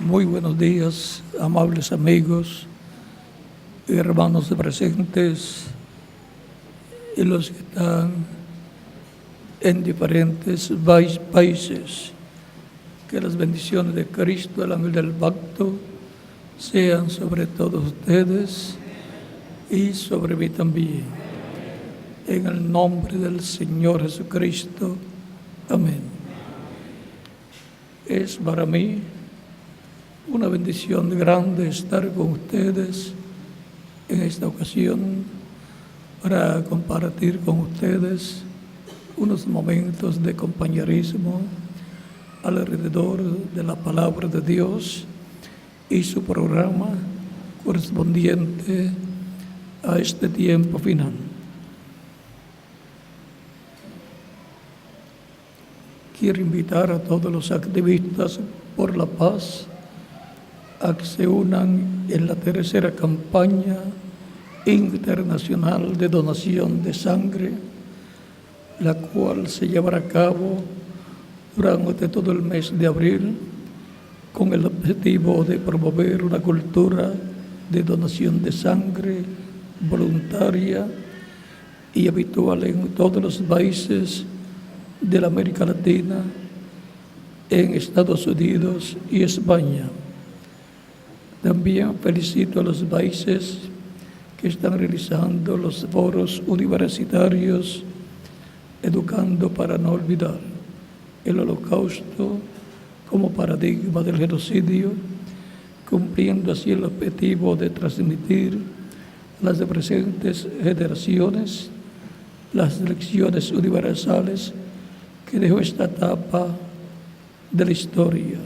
Muy buenos días, amables amigos y hermanos presentes y los que están en diferentes países. Que las bendiciones de Cristo, el ángel del pacto, sean sobre todos ustedes y sobre mí también. En el nombre del Señor Jesucristo. Amén. Es para mí una bendición grande estar con ustedes en esta ocasión para compartir con ustedes unos momentos de compañerismo alrededor de la palabra de Dios y su programa correspondiente a este tiempo final. Quiero invitar a todos los activistas por la paz a que se unan en la tercera campaña internacional de donación de sangre, la cual se llevará a cabo durante todo el mes de abril con el objetivo de promover una cultura de donación de sangre voluntaria y habitual en todos los países de la América Latina, en Estados Unidos y España. También felicito a los países que están realizando los foros universitarios Educando para no olvidar, el Holocausto como paradigma del genocidio, cumpliendo así el objetivo de transmitir a las presentes generaciones las lecciones universales que dejó esta etapa de la historia.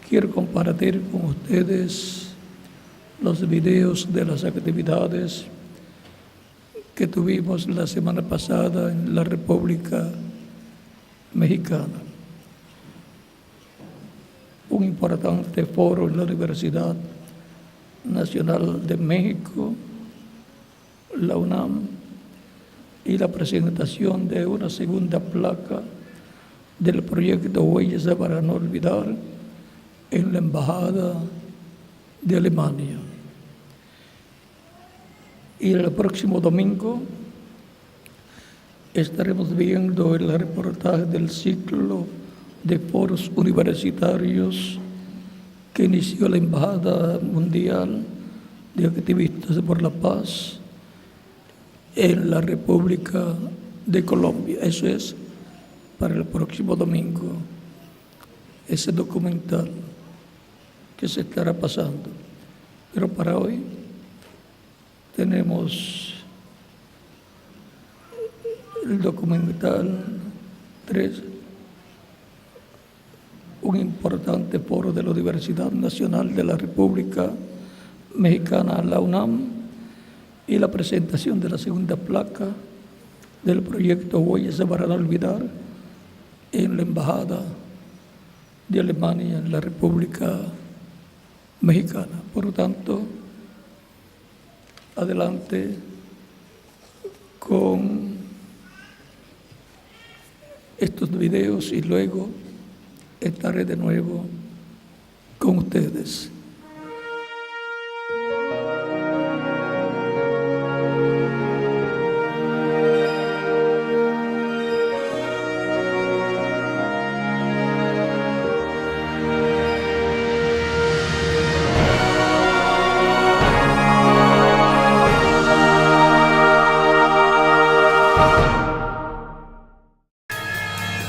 Quiero compartir con ustedes los videos de las actividades que tuvimos la semana pasada en la República Mexicana. Un importante foro en la Universidad Nacional de México, la UNAM, y la presentación de una segunda placa del proyecto Huellas para no olvidar en la Embajada de Alemania. Y el próximo domingo estaremos viendo el reportaje del ciclo de foros universitarios que inició la Embajada Mundial de Activistas por la Paz en la República de Colombia. Eso es para el próximo domingo, ese documental que se estará pasando. Pero para hoy tenemos el documental 3, un importante foro de la Universidad Nacional de la República Mexicana, la UNAM, y la presentación de la segunda placa del proyecto Huellas para no olvidar en la Embajada de Alemania en la República Mexicana. Por lo tanto, adelante con estos videos y luego estaré de nuevo con ustedes.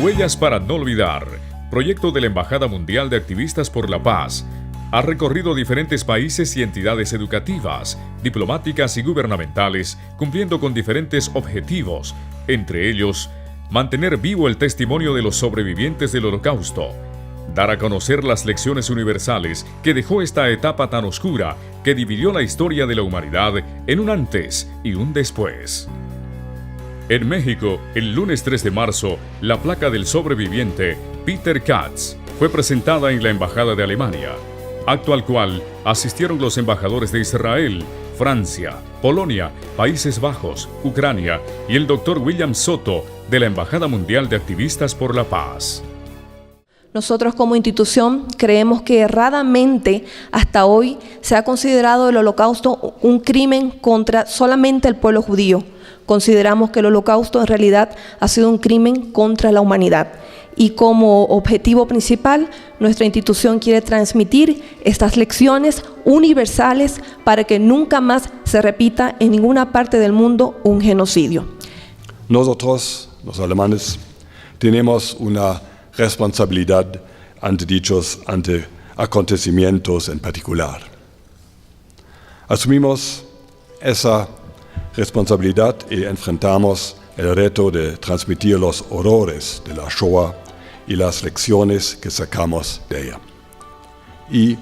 Huellas para no olvidar, proyecto de la Embajada Mundial de Activistas por la Paz, ha recorrido diferentes países y entidades educativas, diplomáticas y gubernamentales, cumpliendo con diferentes objetivos, entre ellos, mantener vivo el testimonio de los sobrevivientes del Holocausto, dar a conocer las lecciones universales que dejó esta etapa tan oscura que dividió la historia de la humanidad en un antes y un después. En México, el lunes 3 de marzo, la placa del sobreviviente Peter Katz fue presentada en la Embajada de Alemania, acto al cual asistieron los embajadores de Israel, Francia, Polonia, Países Bajos, Ucrania y el Dr. William Soto de la Embajada Mundial de Activistas por la Paz. Nosotros como institución creemos que erradamente hasta hoy se ha considerado el Holocausto un crimen contra solamente el pueblo judío. Consideramos que el Holocausto en realidad ha sido un crimen contra la humanidad. Y como objetivo principal, nuestra institución quiere transmitir estas lecciones universales para que nunca más se repita en ninguna parte del mundo un genocidio. Nosotros, los alemanes, tenemos una responsabilidad ante dichos acontecimientos en particular. Asumimos esa responsabilidad y enfrentamos el reto de transmitir los horrores de la Shoah y las lecciones que sacamos de ella. Y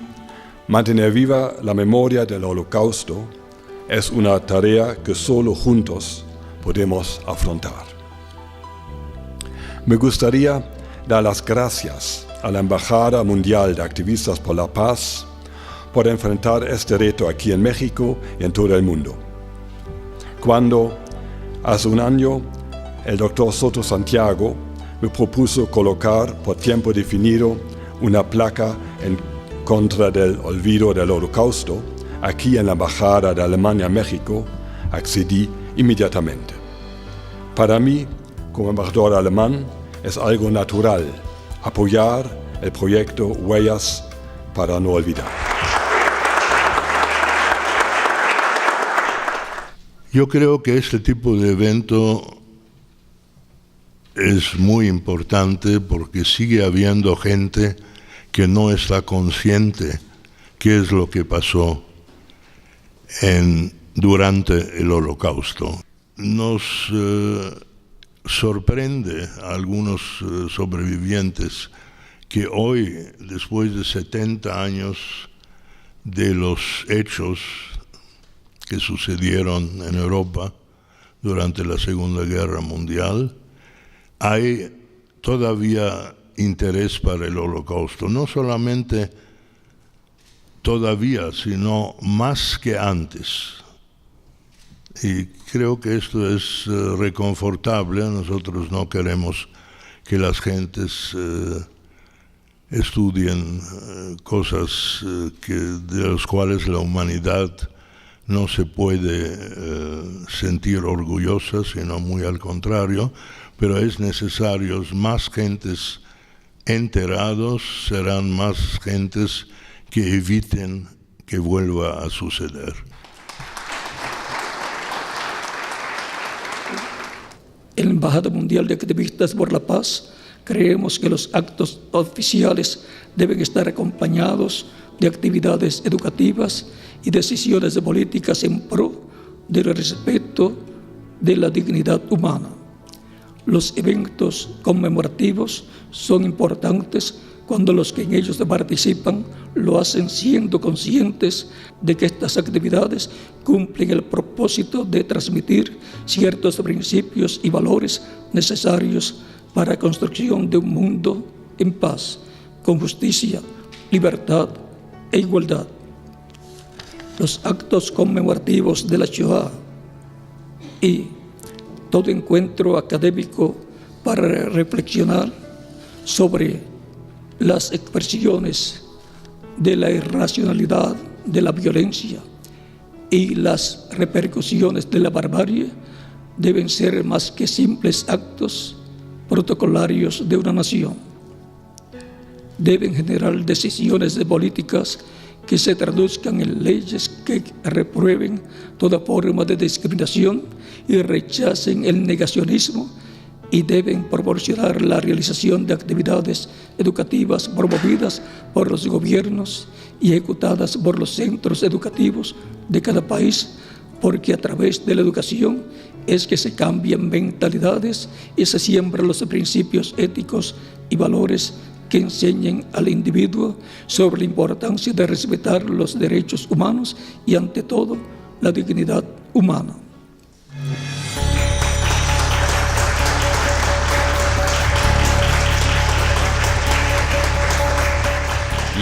mantener viva la memoria del Holocausto es una tarea que solo juntos podemos afrontar. Me gustaría dar las gracias a la Embajada Mundial de Activistas por la Paz por enfrentar este reto aquí en México y en todo el mundo. Cuando hace un año el Dr. Soto Santiago me propuso colocar por tiempo definido una placa en contra del olvido del Holocausto aquí en la Embajada de Alemania en México, accedí inmediatamente. Para mí, como embajador alemán, es algo natural apoyar el proyecto Huellas para no olvidar. Yo creo que este tipo de evento es muy importante porque sigue habiendo gente que no está consciente qué es lo que pasó durante el Holocausto. Nos sorprende a algunos sobrevivientes que hoy, después de 70 años de los hechos que sucedieron en Europa durante la Segunda Guerra Mundial, hay todavía interés para el Holocausto, no solamente todavía, sino más que antes. Y creo que esto es reconfortable. Nosotros no queremos que las gentes estudien cosas de las cuales la humanidad no se puede sentir orgullosa, sino muy al contrario, pero es necesario más gentes enterados, serán más gentes que eviten que vuelva a suceder. En la Embajada Mundial de Activistas por la Paz creemos que los actos oficiales deben estar acompañados de actividades educativas y decisiones políticas en pro del respeto de la dignidad humana. Los eventos conmemorativos son importantes cuando los que en ellos participan lo hacen siendo conscientes de que estas actividades cumplen el propósito de transmitir ciertos principios y valores necesarios para la construcción de un mundo en paz, con justicia, libertad e igualdad. Los actos conmemorativos de la Shoah y todo encuentro académico para reflexionar sobre las expresiones de la irracionalidad, de la violencia y las repercusiones de la barbarie deben ser más que simples actos protocolarios de una nación. Deben generar decisiones de políticas que se traduzcan en leyes que reprueben toda forma de discriminación y rechacen el negacionismo, y deben proporcionar la realización de actividades educativas promovidas por los gobiernos y ejecutadas por los centros educativos de cada país, porque a través de la educación es que se cambian mentalidades y se siembran los principios éticos y valores que enseñen al individuo sobre la importancia de respetar los derechos humanos y, ante todo, la dignidad humana.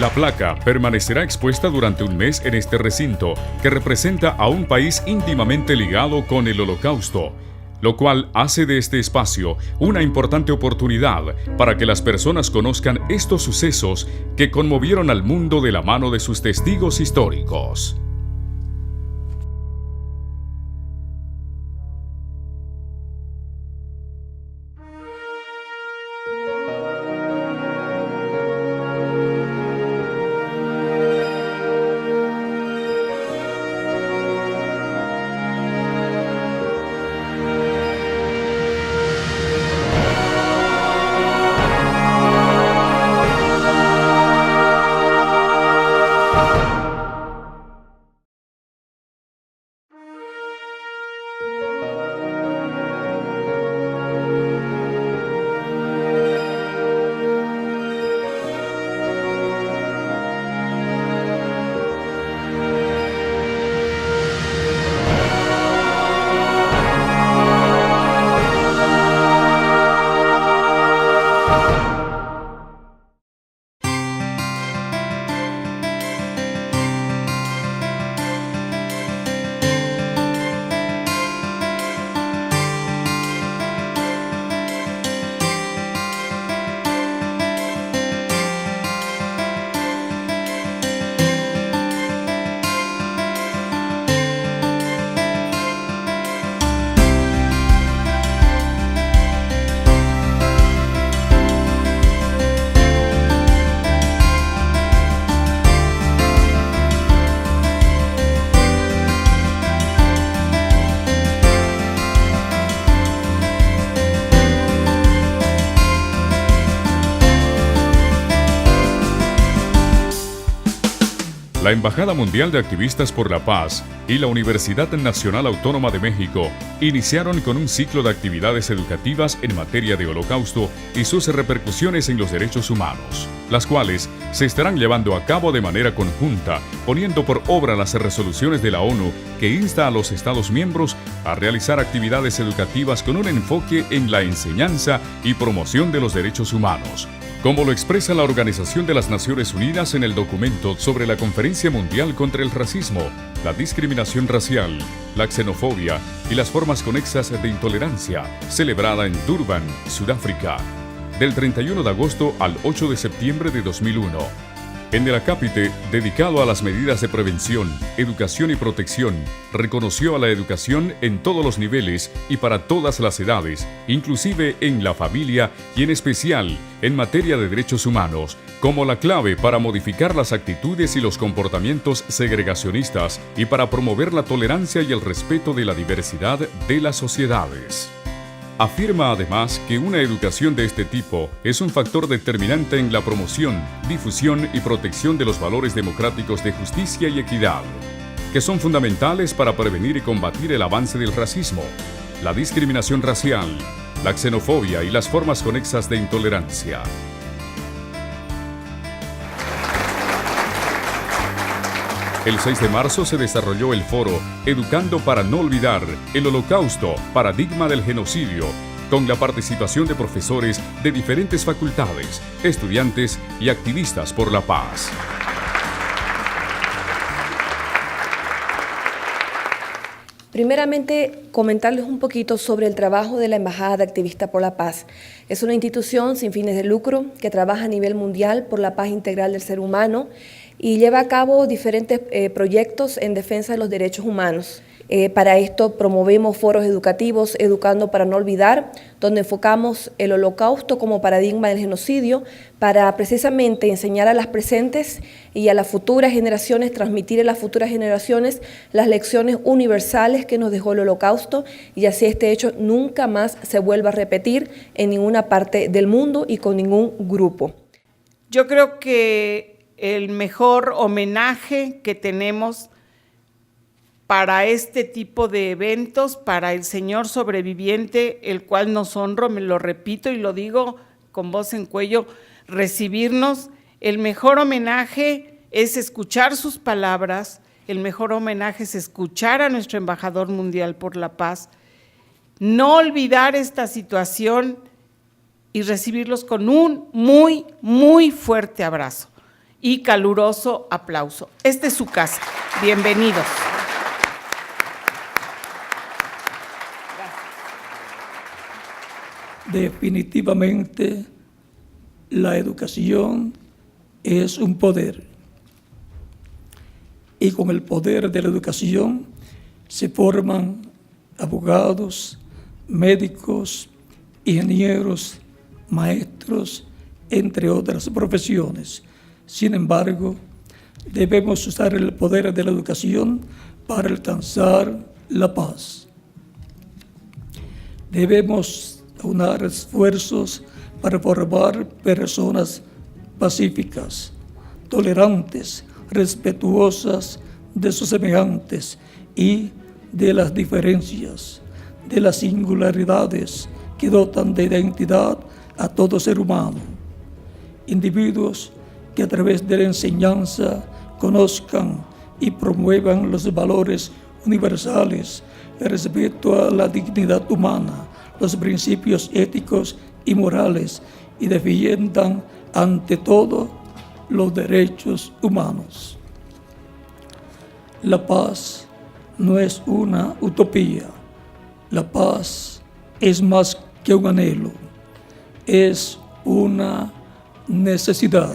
La placa permanecerá expuesta durante un mes en este recinto, que representa a un país íntimamente ligado con el Holocausto. lo cual hace de este espacio una importante oportunidad para que las personas conozcan estos sucesos que conmovieron al mundo de la mano de sus testigos históricos. La Embajada Mundial de Activistas por la Paz y la Universidad Nacional Autónoma de México iniciaron con un ciclo de actividades educativas en materia de Holocausto y sus repercusiones en los derechos humanos, las cuales se estarán llevando a cabo de manera conjunta, poniendo por obra las resoluciones de la ONU que insta a los Estados miembros a realizar actividades educativas con un enfoque en la enseñanza y promoción de los derechos humanos, como lo expresa la Organización de las Naciones Unidas en el documento sobre la Conferencia Mundial contra el Racismo, la discriminación racial, la xenofobia y las formas conexas de intolerancia, celebrada en Durban, Sudáfrica, del 31 de agosto al 8 de septiembre de 2001. En el acápite dedicado a las medidas de prevención, educación y protección, reconoció a la educación en todos los niveles y para todas las edades, inclusive en la familia y en especial en materia de derechos humanos, como la clave para modificar las actitudes y los comportamientos segregacionistas y para promover la tolerancia y el respeto de la diversidad de las sociedades. Afirma además que una educación de este tipo es un factor determinante en la promoción, difusión y protección de los valores democráticos de justicia y equidad, que son fundamentales para prevenir y combatir el avance del racismo, la discriminación racial, la xenofobia y las formas conexas de intolerancia. El 6 de marzo se desarrolló el foro Educando para no olvidar, el Holocausto, paradigma del genocidio, con la participación de profesores de diferentes facultades, estudiantes y activistas por la paz. Primeramente, comentarles un poquito sobre el trabajo de la Embajada de Activistas por la Paz. Es una institución sin fines de lucro que trabaja a nivel mundial por la paz integral del ser humano y lleva a cabo diferentes proyectos en defensa de los derechos humanos. Para esto promovemos foros educativos, Educando para no olvidar, donde enfocamos el Holocausto como paradigma del genocidio para precisamente enseñar a las presentes y a las futuras generaciones, transmitir a las futuras generaciones las lecciones universales que nos dejó el Holocausto y así este hecho nunca más se vuelva a repetir en ninguna parte del mundo y con ningún grupo. Yo creo que el mejor homenaje que tenemos para este tipo de eventos, para el señor sobreviviente, el cual nos honro, me lo repito y lo digo con voz en cuello, recibirnos, el mejor homenaje es escuchar sus palabras, el mejor homenaje es escuchar a nuestro embajador mundial por la paz, no olvidar esta situación y recibirlos con un muy, muy fuerte abrazo y caluroso aplauso. Esta es su casa. Bienvenidos. Definitivamente, la educación es un poder. Y con el poder de la educación se forman abogados, médicos, ingenieros, maestros, entre otras profesiones. Sin embargo, debemos usar el poder de la educación para alcanzar la paz. Debemos aunar esfuerzos para formar personas pacíficas, tolerantes, respetuosas de sus semejantes y de las diferencias, de las singularidades que dotan de identidad a todo ser humano. Individuos que a través de la enseñanza conozcan y promuevan los valores universales, el respeto a la dignidad humana, los principios éticos y morales, y defiendan ante todo los derechos humanos. La paz no es una utopía. La paz es más que un anhelo, es una necesidad.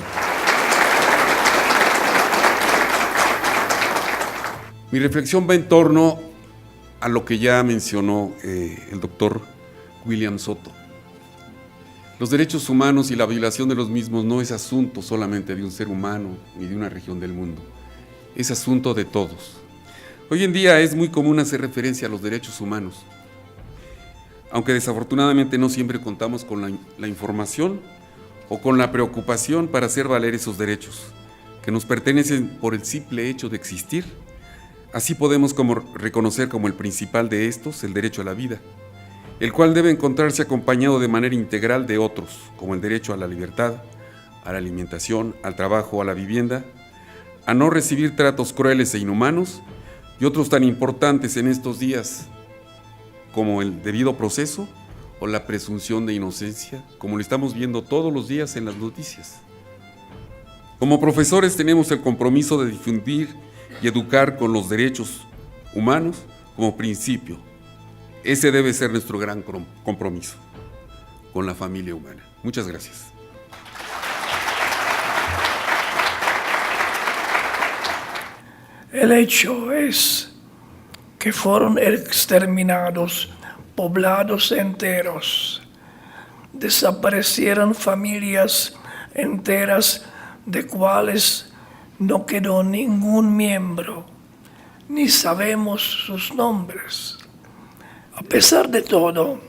Mi reflexión va en torno a lo que ya mencionó el doctor William Soto. Los derechos humanos y la violación de los mismos no es asunto solamente de un ser humano ni de una región del mundo, es asunto de todos. Hoy en día es muy común hacer referencia a los derechos humanos, aunque desafortunadamente no siempre contamos con la información o con la preocupación para hacer valer esos derechos, que nos pertenecen por el simple hecho de existir. Así podemos reconocer como el principal de estos el derecho a la vida, el cual debe encontrarse acompañado de manera integral de otros, como el derecho a la libertad, a la alimentación, al trabajo, a la vivienda, a no recibir tratos crueles e inhumanos, y otros tan importantes en estos días, como el debido proceso o la presunción de inocencia, como lo estamos viendo todos los días en las noticias. Como profesores tenemos el compromiso de difundir y educar con los derechos humanos como principio. Ese debe ser nuestro gran compromiso con la familia humana. Muchas gracias. El hecho es que fueron exterminados poblados enteros, desaparecieron familias enteras de cuales no quedó ningún miembro, ni sabemos sus nombres. A pesar de todo,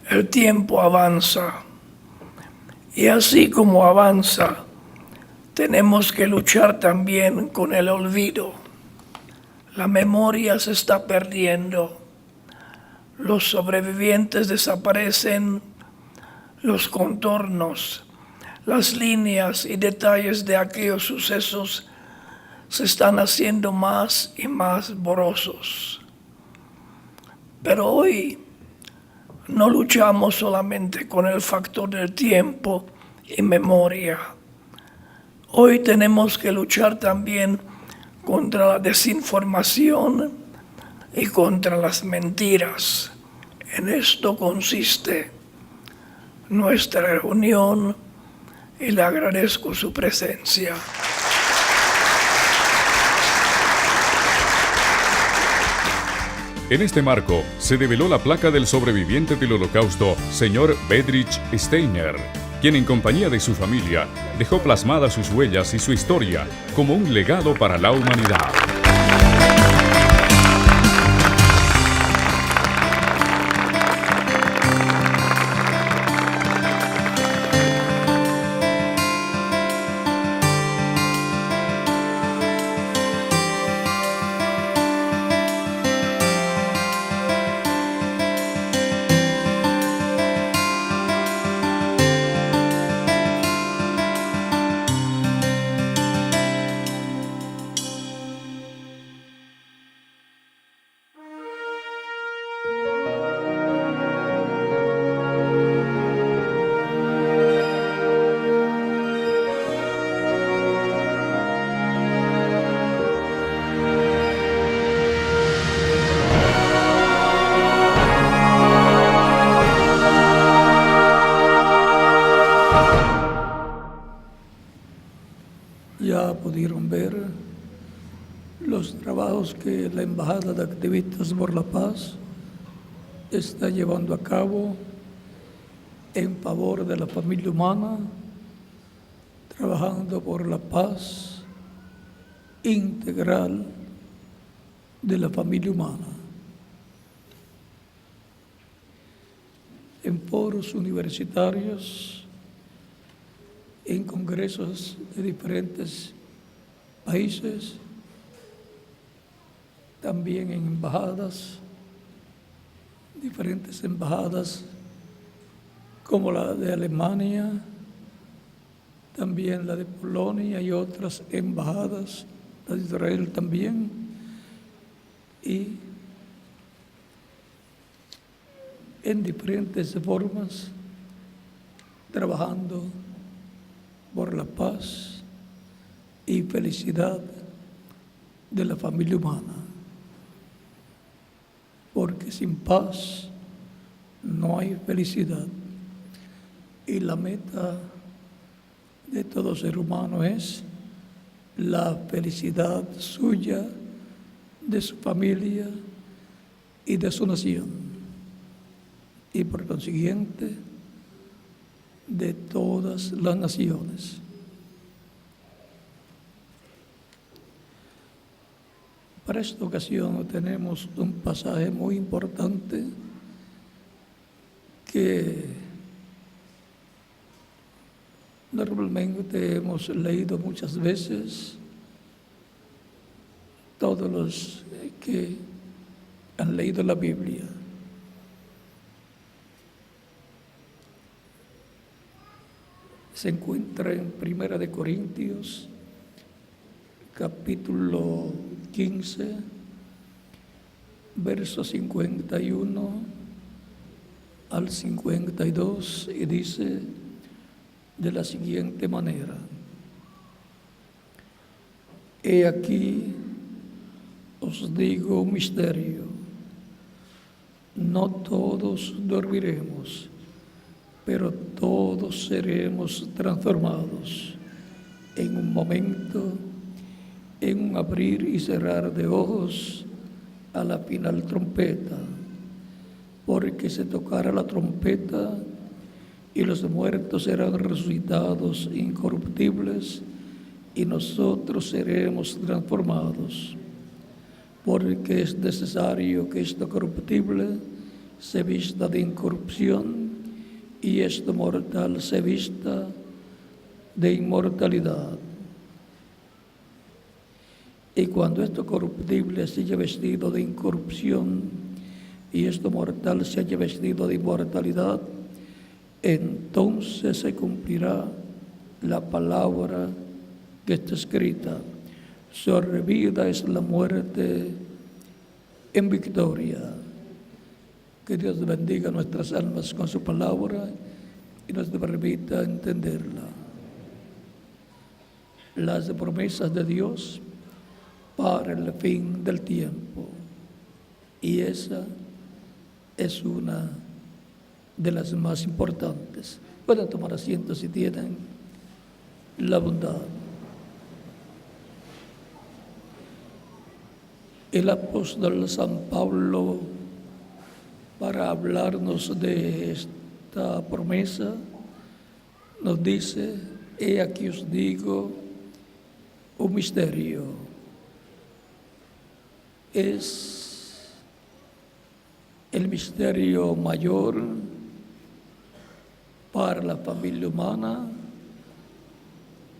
el tiempo avanza, y así como avanza, tenemos que luchar también con el olvido. La memoria se está perdiendo, los sobrevivientes desaparecen, los contornos, las líneas y detalles de aquellos sucesos se están haciendo más y más borrosos. Pero hoy no luchamos solamente con el factor del tiempo y memoria. Hoy tenemos que luchar también contra la desinformación y contra las mentiras. En esto consiste nuestra reunión y le agradezco su presencia. En este marco, se develó la placa del sobreviviente del Holocausto, señor Bedrich Steiner, quien en compañía de su familia dejó plasmadas sus huellas y su historia como un legado para la humanidad. ya pudieron ver los trabajos que la Embajada de Activistas por la Paz está llevando a cabo en favor de la familia humana, trabajando por la paz integral de la familia humana. En foros universitarios, en congresos de diferentes países, también en embajadas, diferentes embajadas como la de Alemania, también la de Polonia y otras embajadas, la de Israel también, y en diferentes formas trabajando por la paz y felicidad de la familia humana. Porque sin paz no hay felicidad. Y la meta de todo ser humano es la felicidad suya, de su familia y de su nación. Y por consiguiente, de todas las naciones. Para esta ocasión tenemos un pasaje muy importante que normalmente hemos leído muchas veces, todos los que han leído la Biblia. Se encuentra en 1 Corintios, capítulo 15, verso 51 al 52, y dice de la siguiente manera: He aquí os digo un misterio, no todos dormiremos, pero todos seremos transformados en un momento, en un abrir y cerrar de ojos, a la final trompeta, porque se tocará la trompeta y los muertos serán resucitados incorruptibles y nosotros seremos transformados, porque es necesario que esto corruptible se vista de incorrupción y esto mortal se vista de inmortalidad. Y cuando esto corruptible se haya vestido de incorrupción y esto mortal se haya vestido de inmortalidad, entonces se cumplirá la palabra que está escrita: sobrevida es la muerte en victoria. Que Dios bendiga nuestras almas con su palabra y nos permita entenderla. Las promesas de Dios para el fin del tiempo. Y esa es una de las más importantes. Pueden tomar asiento si tienen la bondad. El apóstol San Pablo, para hablarnos de esta promesa, nos dice: he aquí os digo un misterio. Es el misterio mayor para la familia humana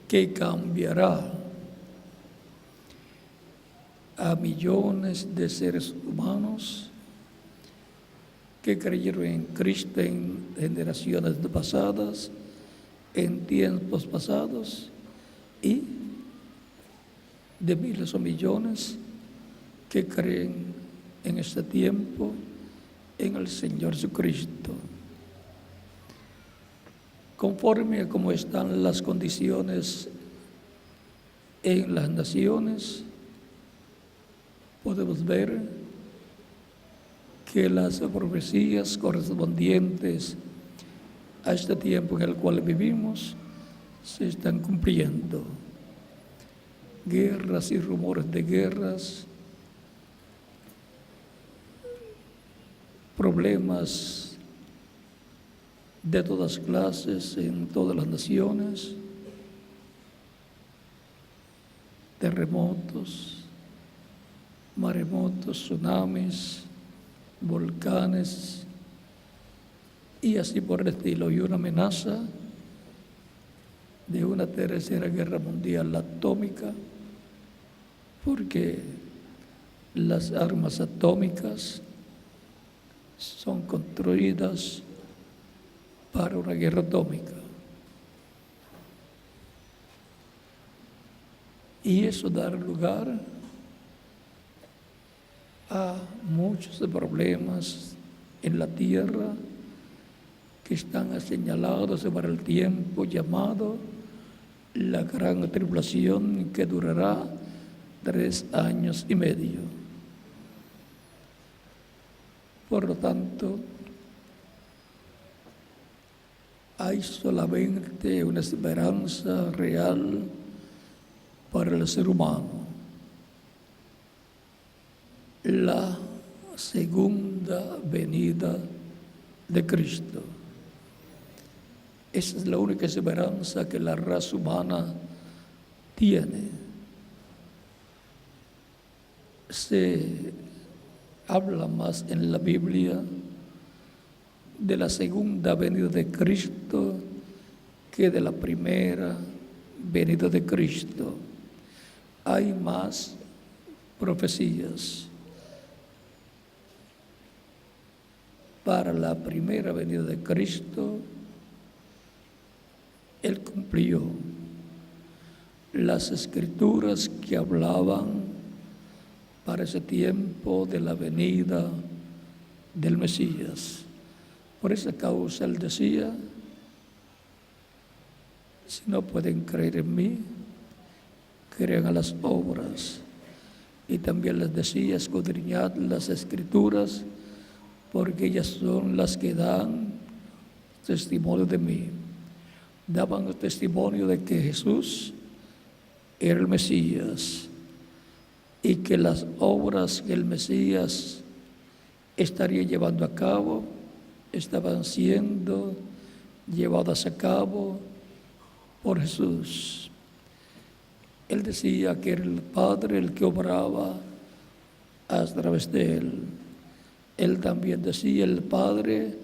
que cambiará a millones de seres humanos que creyeron en Cristo en generaciones pasadas, en tiempos pasados, y de miles o millones que creen en este tiempo en el Señor Jesucristo. Conforme a cómo están las condiciones en las naciones, podemos ver que las profecías correspondientes a este tiempo en el cual vivimos se están cumpliendo. guerras y rumores de guerras, problemas de todas clases en todas las naciones, terremotos, maremotos, tsunamis, volcanes y así por el estilo, y una amenaza de una tercera guerra mundial atómica, porque las armas atómicas son construidas para una guerra atómica. Y eso da lugar a muchos problemas en la tierra que están señalados para el tiempo llamado la gran tribulación, que durará 3 años y medio. Por lo tanto, hay solamente una esperanza real para el ser humano: la segunda venida de Cristo. Esa es la única esperanza que la raza humana tiene. Se habla más en la Biblia de la segunda venida de Cristo que de la primera venida de Cristo. Hay más profecías para la primera venida de Cristo. Él cumplió las escrituras que hablaban para ese tiempo de la venida del Mesías. Por esa causa él decía: si no pueden creer en mí, crean a las obras. Y también les decía: escudriñad las escrituras, porque ellas son las que dan testimonio de mí. Daban testimonio de que Jesús era el Mesías y que las obras que el Mesías estaría llevando a cabo estaban siendo llevadas a cabo por Jesús. Él decía que era el Padre el que obraba a través de él. Él también decía: el Padre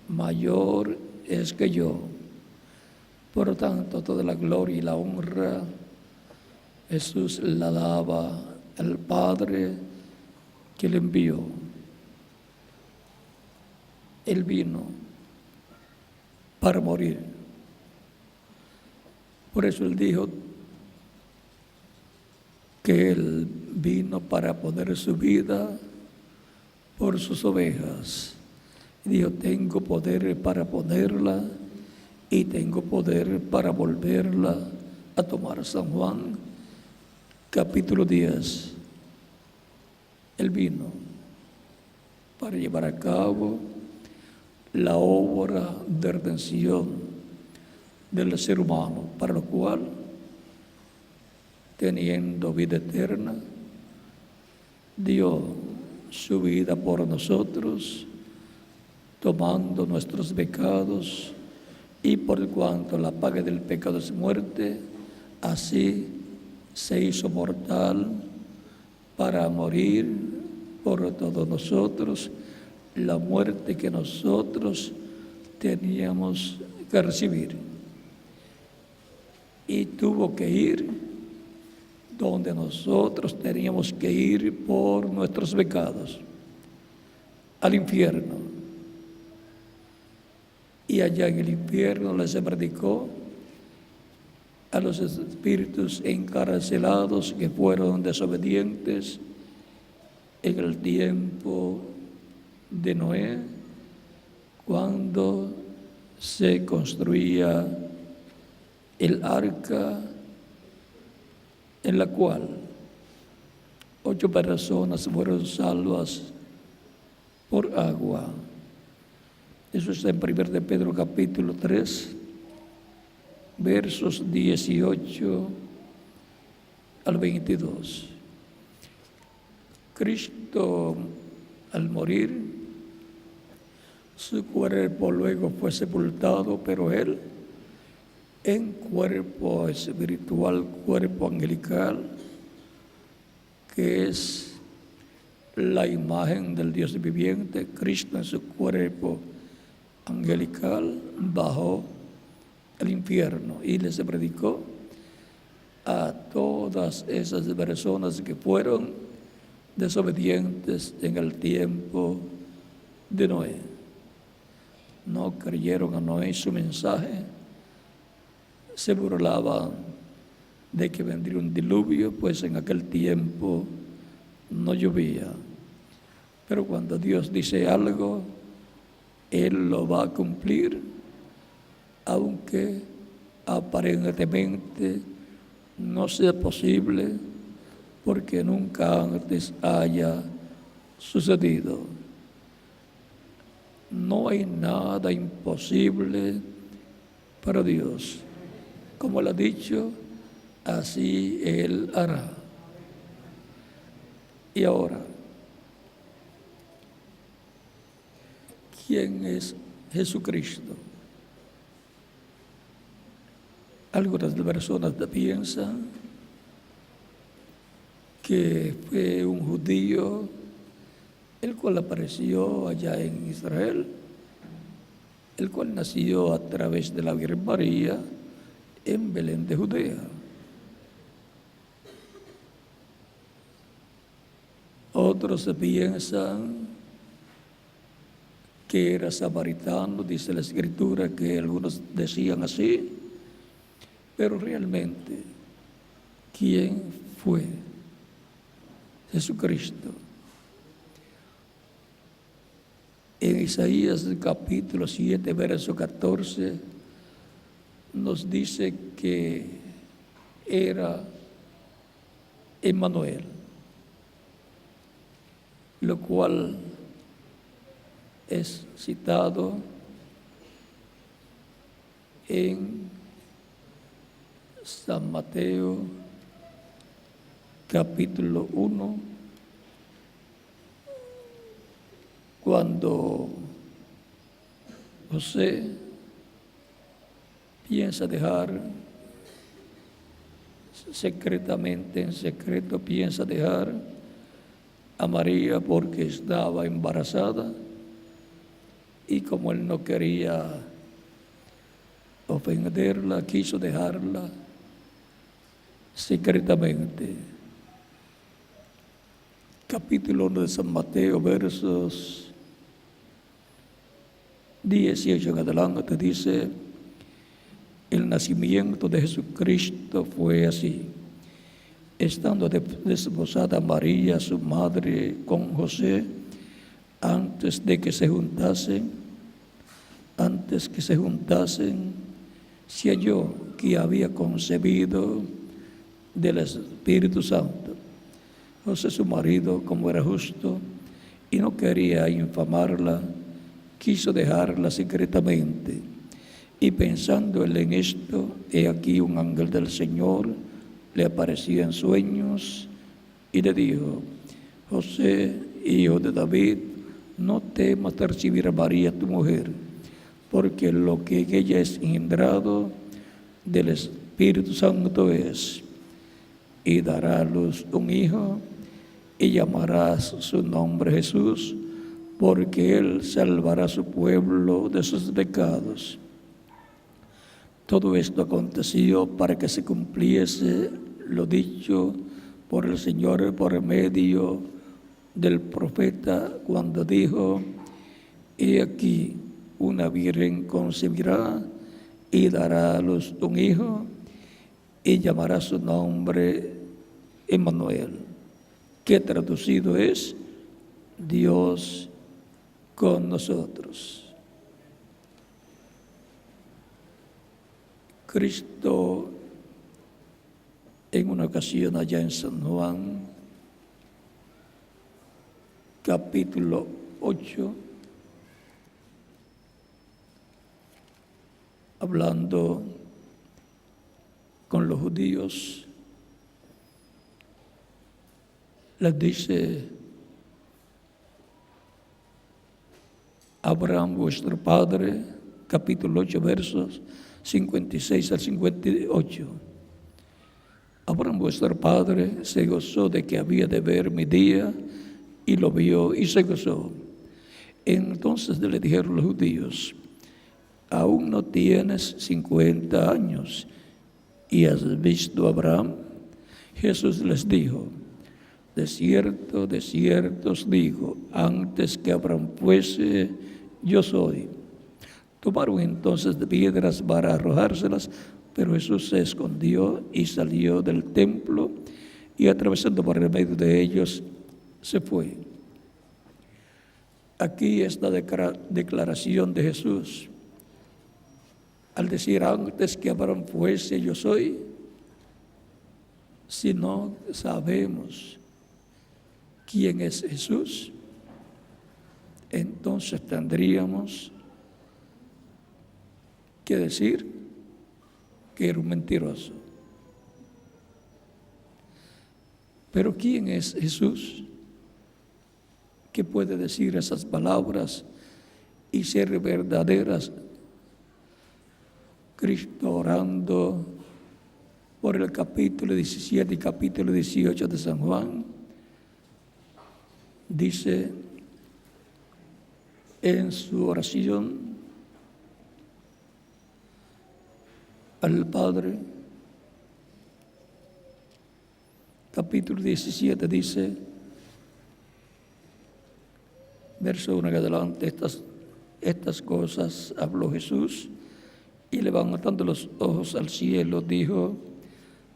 mayor es que yo. Por lo tanto, toda la gloria y la honra Jesús la daba al Padre que le envió. Él vino para morir. Por eso él dijo que él vino para poner su vida por sus ovejas. Y dijo: tengo poder para ponerla y tengo poder para volverla a tomar. San Juan capítulo 10. Él vino para llevar a cabo la obra de redención del ser humano, para lo cual, teniendo vida eterna, dio su vida por nosotros, tomando nuestros pecados, y por cuanto la paga del pecado es muerte, así se hizo mortal para morir por todos nosotros la muerte que nosotros teníamos que recibir. Y tuvo que ir donde nosotros teníamos que ir por nuestros pecados, al infierno. Y allá en el infierno les predicó a los espíritus encarcelados que fueron desobedientes en el tiempo de Noé, cuando se construía el arca, en la cual 8 personas fueron salvas por agua. Eso está en 1 de Pedro capítulo 3, versos 18 al 22. Cristo, al morir, su cuerpo luego fue sepultado, pero él, en cuerpo espiritual, cuerpo angelical, que es la imagen del Dios viviente, Cristo en su cuerpo angelical bajó al infierno y les predicó a todas esas personas que fueron desobedientes en el tiempo de Noé. No creyeron a Noé su mensaje, se burlaban de que vendría un diluvio, pues en aquel tiempo no llovía. Pero cuando Dios dice algo, Él lo va a cumplir, aunque aparentemente no sea posible, porque nunca antes haya sucedido. No hay nada imposible para Dios. Como Él ha dicho, así Él hará. Y ahora, ¿quién es Jesucristo? Algunas personas piensan que fue un judío el cual apareció allá en Israel, el cual nació a través de la Virgen María en Belén de Judea. Otros piensan que era samaritano, dice la Escritura, que algunos decían así, pero realmente, ¿quién fue Jesucristo? En Isaías capítulo 7, verso 14, nos dice que era Emmanuel, lo cual es citado en San Mateo capítulo 1, cuando José piensa dejar secretamente, en secreto piensa dejar a María porque estaba embarazada, y como él no quería ofenderla, quiso dejarla secretamente. Capítulo 1 de San Mateo, versos 18 en adelante, dice: el nacimiento de Jesucristo fue así. Estando desposada María, su madre, con José, antes que se juntasen, se halló que había concebido del Espíritu Santo. José, su marido, como era justo y no quería infamarla, quiso dejarla secretamente. Y pensando él en esto, he aquí un ángel del Señor le apareció en sueños y le dijo: José, hijo de David, no temas de recibir a María tu mujer, porque lo que en ella es engendrado del Espíritu Santo es, y dará a luz un hijo, y llamarás su nombre Jesús, porque él salvará a su pueblo de sus pecados. Todo esto aconteció para que se cumpliese lo dicho por el Señor por medio del profeta, cuando dijo: he aquí, una virgen concebirá y dará a luz un hijo, y llamará su nombre Emmanuel, que traducido es Dios con nosotros. Cristo, en una ocasión allá en San Juan, capítulo 8, hablando con los judíos, les dice: Abraham, vuestro padre, capítulo 8, versos 56 al 58. Abraham, vuestro padre, se gozó de que había de ver mi día, y lo vio y se gozó. Entonces le dijeron los judíos: aún no tienes 50 años, ¿y has visto a Abraham? Jesús les dijo: de cierto os digo, antes que Abraham fuese, yo soy. Tomaron entonces de piedras para arrojárselas, pero Jesús se escondió y salió del templo, y atravesando por el medio de ellos, se fue. Aquí está la declaración de Jesús. Al decir antes que Abraham fuese, yo soy, si no sabemos quién es Jesús, entonces tendríamos que decir que era un mentiroso. Pero ¿quién es Jesús que puede decir esas palabras y ser verdaderas? Cristo, orando por el capítulo 17 y capítulo 18 de San Juan, dice en su oración al Padre, capítulo 17, dice, verso 1 en adelante: estas cosas habló Jesús, y levantando los ojos al cielo, dijo: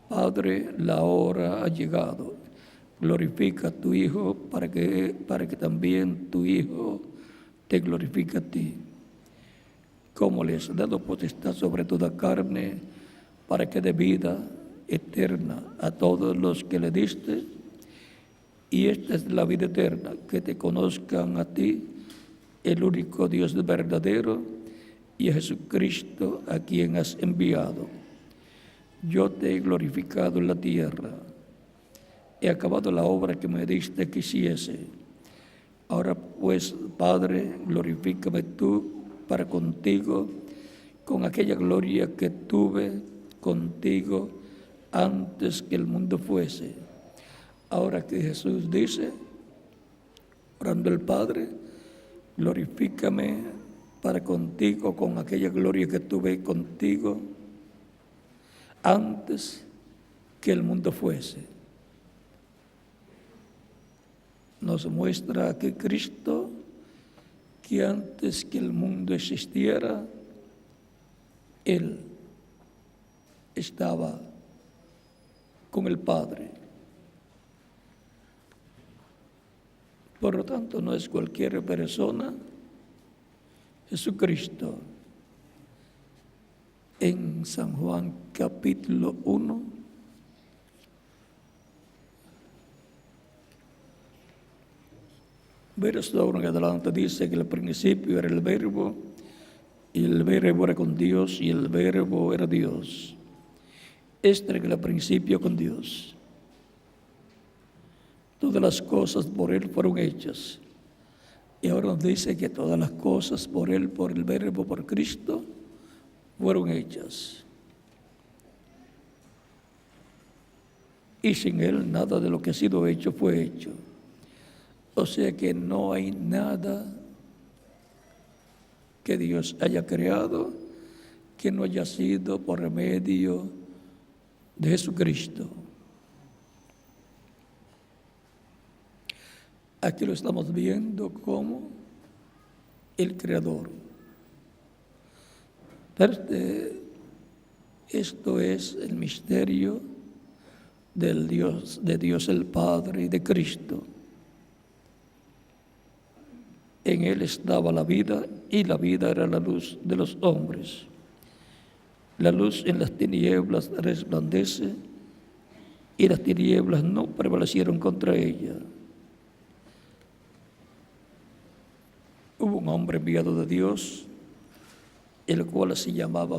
Padre, la hora ha llegado. Glorifica a tu Hijo, para que también tu Hijo te glorifique a ti. Como le has dado potestad sobre toda carne, para que dé vida eterna a todos los que le diste. Y esta es la vida eterna, que te conozcan a ti, el único Dios verdadero, y a Jesucristo, a quien has enviado. Yo te he glorificado en la tierra. He acabado la obra que me diste que hiciese. Ahora pues, Padre, glorifícame tú para contigo, con aquella gloria que tuve contigo antes que el mundo fuese. Ahora que Jesús dice, orando al Padre, glorifícame para contigo con aquella gloria que tuve contigo antes que el mundo fuese. Nos muestra que Cristo, que antes que el mundo existiera, Él estaba con el Padre. Por lo tanto, no es cualquier persona. Jesucristo, en San Juan capítulo 1, verso 1 en adelante, dice que al principio era el Verbo, y el Verbo era con Dios, y el Verbo era Dios. Este era el principio con Dios. Todas las cosas por Él fueron hechas. Y ahora nos dice que todas las cosas por Él, por el Verbo, por Cristo, fueron hechas. Y sin Él nada de lo que ha sido hecho fue hecho. O sea que no hay nada que Dios haya creado que no haya sido por medio de Jesucristo. Aquí lo estamos viendo como el Creador. Esto es el misterio de Dios el Padre y de Cristo. En Él estaba la vida, y la vida era la luz de los hombres. La luz en las tinieblas resplandece, y las tinieblas no prevalecieron contra ella. Hubo un hombre enviado de Dios, el cual se llamaba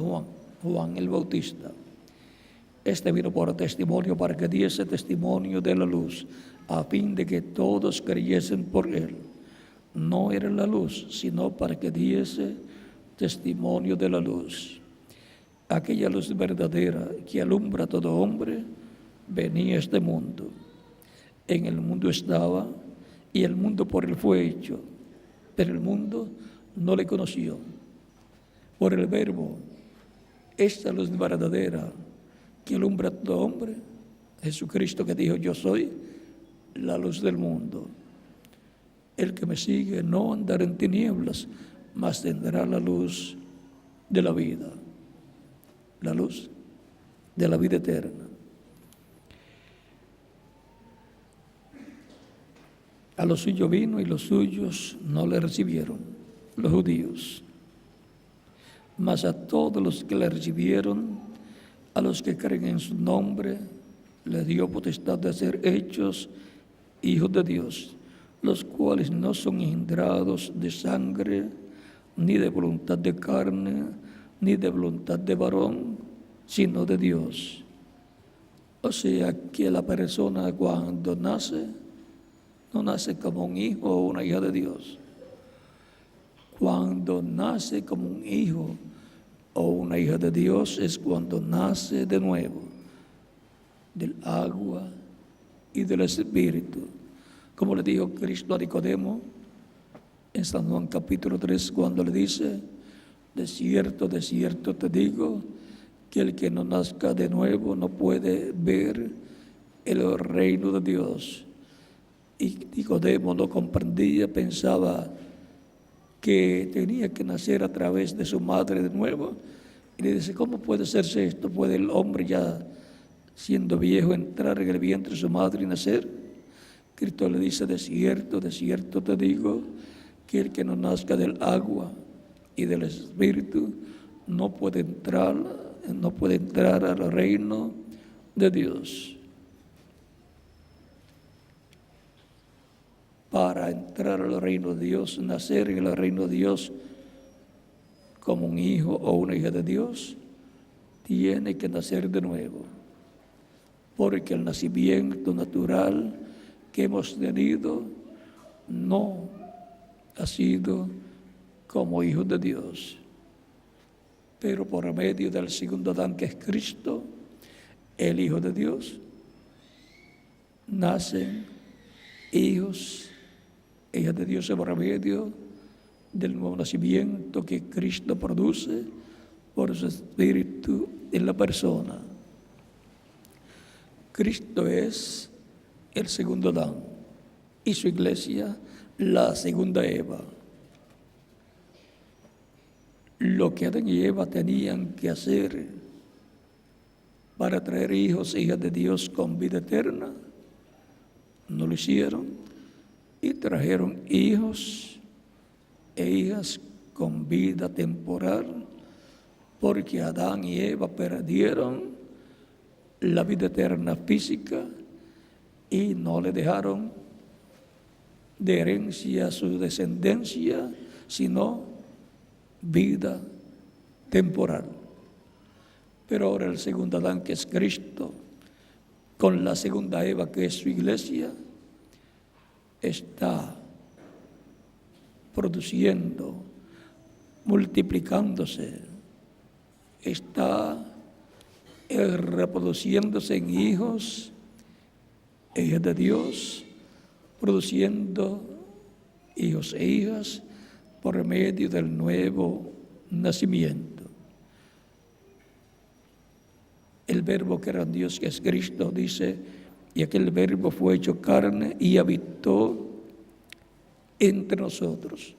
Juan el Bautista. Este vino por testimonio para que diese testimonio de la luz, a fin de que todos creyesen por él. No era la luz, sino para que diese testimonio de la luz. Aquella luz verdadera que alumbra a todo hombre venía a este mundo. En el mundo estaba, y el mundo por él fue hecho, pero el mundo no le conoció. Por el Verbo, esta luz verdadera que alumbra a todo hombre, Jesucristo que dijo: yo soy la luz del mundo. El que me sigue no andará en tinieblas, mas tendrá la luz de la vida, la luz de la vida eterna. A los suyos vino y los suyos no le recibieron, los judíos. Mas a todos los que le recibieron, a los que creen en su nombre, le dio potestad de ser hechos hijos de Dios, los cuales no son engendrados de sangre, ni de voluntad de carne, ni de voluntad de varón, sino de Dios. O sea que la persona cuando nace, no nace como un hijo o una hija de Dios. Cuando nace como un hijo o una hija de Dios es cuando nace de nuevo, del agua y del Espíritu. Como le dijo Cristo a Nicodemo en San Juan capítulo 3, cuando le dice: de cierto te digo, que el que no nazca de nuevo no puede ver el reino de Dios. Y Nicodemo no comprendía, pensaba que tenía que nacer a través de su madre de nuevo. Y le dice: ¿cómo puede hacerse esto? ¿Puede el hombre ya siendo viejo entrar en el vientre de su madre y nacer? Cristo le dice: de cierto te digo, que el que no nazca del agua y del Espíritu no puede entrar al reino de Dios. Para entrar al reino de Dios, nacer en el reino de Dios como un hijo o una hija de Dios, tiene que nacer de nuevo. Porque el nacimiento natural que hemos tenido no ha sido como hijos de Dios. Pero por medio del segundo Adán, que es Cristo, el Hijo de Dios, nacen hijos, hijas de Dios por medio del nuevo nacimiento que Cristo produce por su Espíritu en la persona. Cristo es el segundo Adán y su iglesia la segunda Eva. Lo que Adán y Eva tenían que hacer para traer hijos e hijas de Dios con vida eterna, no lo hicieron y trajeron hijos e hijas con vida temporal, porque Adán y Eva perdieron la vida eterna física y no le dejaron de herencia a su descendencia, sino vida temporal. Pero ahora el segundo Adán, que es Cristo, con la segunda Eva, que es su iglesia, está produciendo, multiplicándose, está reproduciéndose en hijos e hijas de Dios, produciendo hijos e hijas por medio del nuevo nacimiento. El verbo que era Dios, que es Cristo, dice: y aquel verbo fue hecho carne y habitó entre nosotros.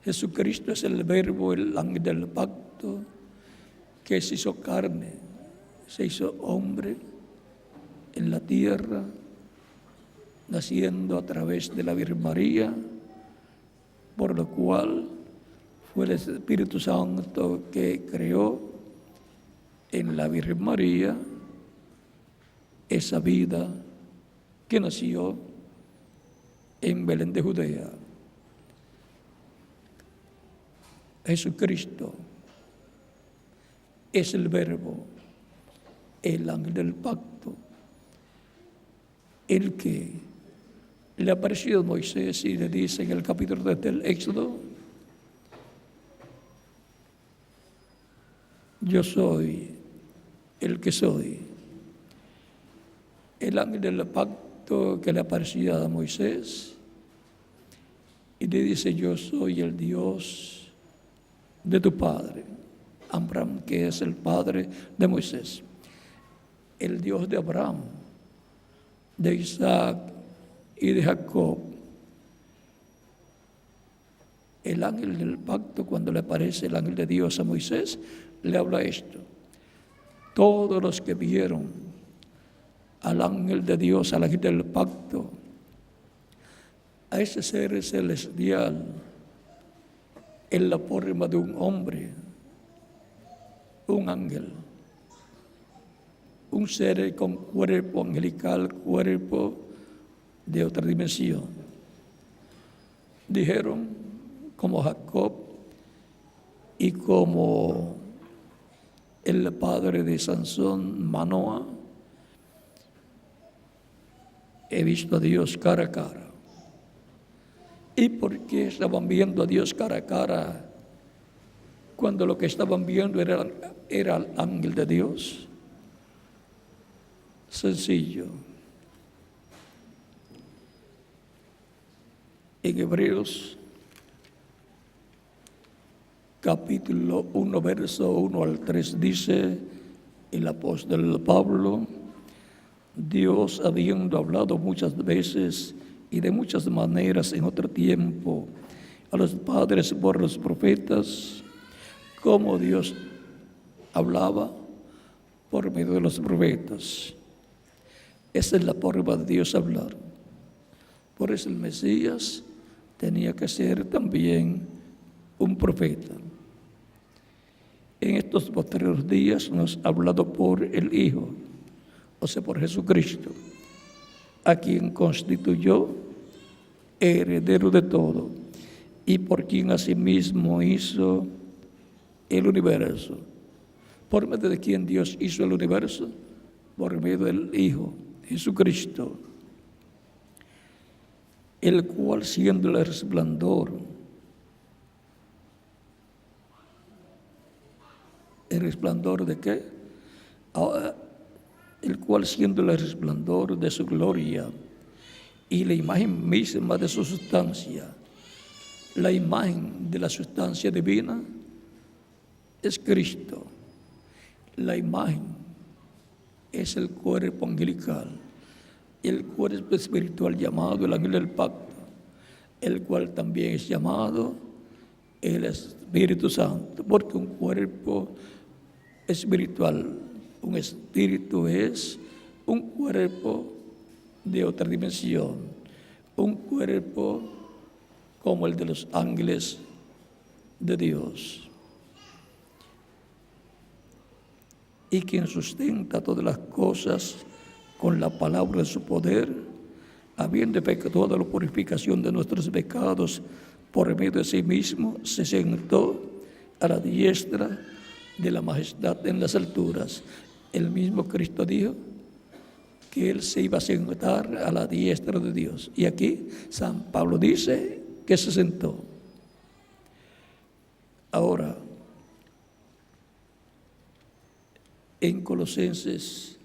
Jesucristo es el verbo, el ángel del pacto, que se hizo carne, se hizo hombre en la tierra, naciendo a través de la Virgen María, por lo cual fue el Espíritu Santo que creó en la Virgen María esa vida que nació en Belén de Judea. Jesucristo es el verbo el ángel del pacto, el que le apareció a Moisés y le dice en el capítulo 3 del Éxodo: yo soy el que soy. El ángel del pacto que le aparecía a Moisés y le dice: yo soy el Dios de tu padre Abraham, que es el padre de Moisés, el Dios de Abraham, de Isaac y de Jacob. El ángel del pacto, cuando le aparece el ángel de Dios a Moisés, le habla esto: todos los que vieron al ángel de Dios, al ángel del pacto, a ese ser celestial en la forma de un hombre, un ángel, un ser con cuerpo angelical, cuerpo de otra dimensión, dijeron, como Jacob y como el padre de Sansón, Manoah: he visto a Dios cara a cara. ¿Y por qué estaban viendo a Dios cara a cara cuando lo que estaban viendo era el ángel de Dios? Sencillo. En Hebreos capítulo 1, verso 1 al 3 dice el apóstol Pablo: Dios, habiendo hablado muchas veces y de muchas maneras en otro tiempo a los padres por los profetas, como Dios hablaba por medio de los profetas. Esa es la forma de Dios hablar. Por eso el Mesías tenía que ser también un profeta. En estos posteriores días nos ha hablado por el Hijo, o sea, por Jesucristo, a quien constituyó heredero de todo y por quien asimismo hizo el universo. ¿Por medio de quién Dios hizo el universo? Por medio del Hijo, Jesucristo, el cual, siendo el resplandor, ¿el resplandor de qué? El cual, siendo el resplandor de su gloria y la imagen misma de su sustancia, la imagen de la sustancia divina es Cristo. La imagen es el cuerpo angelical, el cuerpo espiritual llamado el ángel del pacto, el cual también es llamado el Espíritu Santo, porque un cuerpo espiritual, un espíritu es un cuerpo de otra dimensión, un cuerpo como el de los ángeles de Dios. Y quien sustenta todas las cosas con la palabra de su poder, habiendo efectuado la purificación de nuestros pecados por medio de sí mismo, se sentó a la diestra de la majestad en las alturas. El mismo Cristo dijo que Él se iba a sentar a la diestra de Dios. Y aquí San Pablo dice que se sentó. Ahora, en Colosenses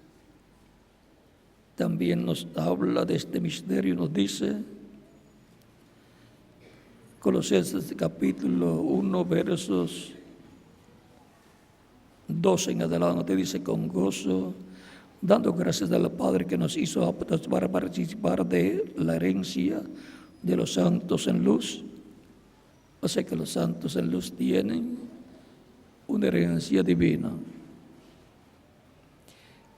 también nos habla de este misterio, nos dice, Colosenses capítulo 1, versos 12 en adelante, dice: con gozo, dando gracias al Padre que nos hizo aptos para participar de la herencia de los santos en luz. O sea que los santos en luz tienen una herencia divina,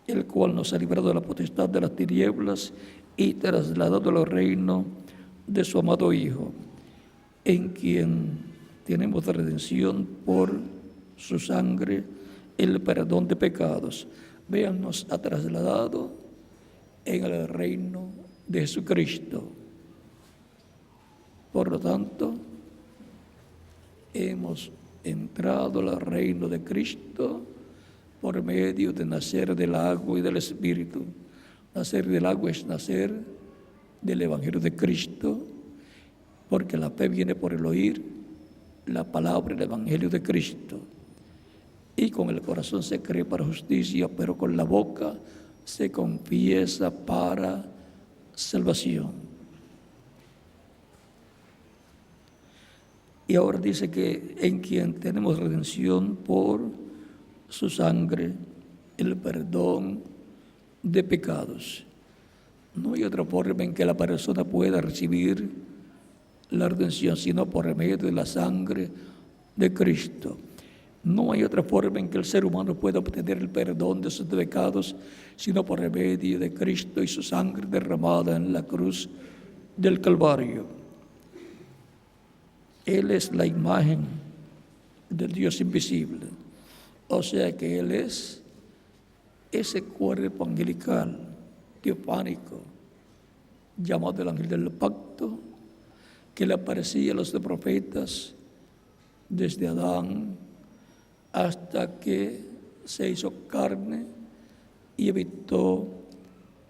el cual nos ha librado de la potestad de las tinieblas y trasladado al reino de su amado Hijo, en quien tenemos redención por su sangre, el perdón de pecados. Vean, nos ha trasladado en el reino de Jesucristo. Por lo tanto, hemos entrado al reino de Cristo por medio de nacer del agua y del Espíritu. Nacer del agua es nacer del Evangelio de Cristo, porque la fe viene por el oír la palabra del Evangelio de Cristo. Y con el corazón se cree para justicia, pero con la boca se confiesa para salvación. Y ahora dice que en quien tenemos redención por su sangre, el perdón de pecados. No hay otra forma en que la persona pueda recibir la redención, sino por medio de la sangre de Cristo. No hay otra forma en que el ser humano pueda obtener el perdón de sus pecados, sino por medio de Cristo y su sangre derramada en la cruz del Calvario. Él es la imagen del Dios invisible. O sea que Él es ese cuerpo angelical, teofánico, llamado el ángel del pacto, que le aparecía a los profetas desde Adán hasta que se hizo carne y habitó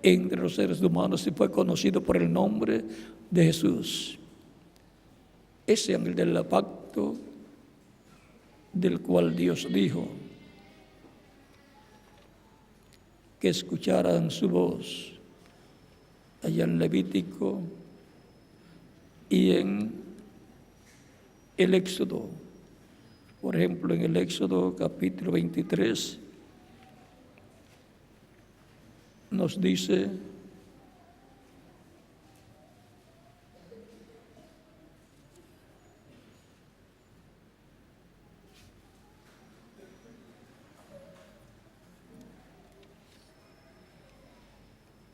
entre los seres humanos y fue conocido por el nombre de Jesús. Ese ángel del pacto del cual Dios dijo que escucharan su voz allá en Levítico y en el Éxodo. Por ejemplo, en el Éxodo capítulo 23 nos dice: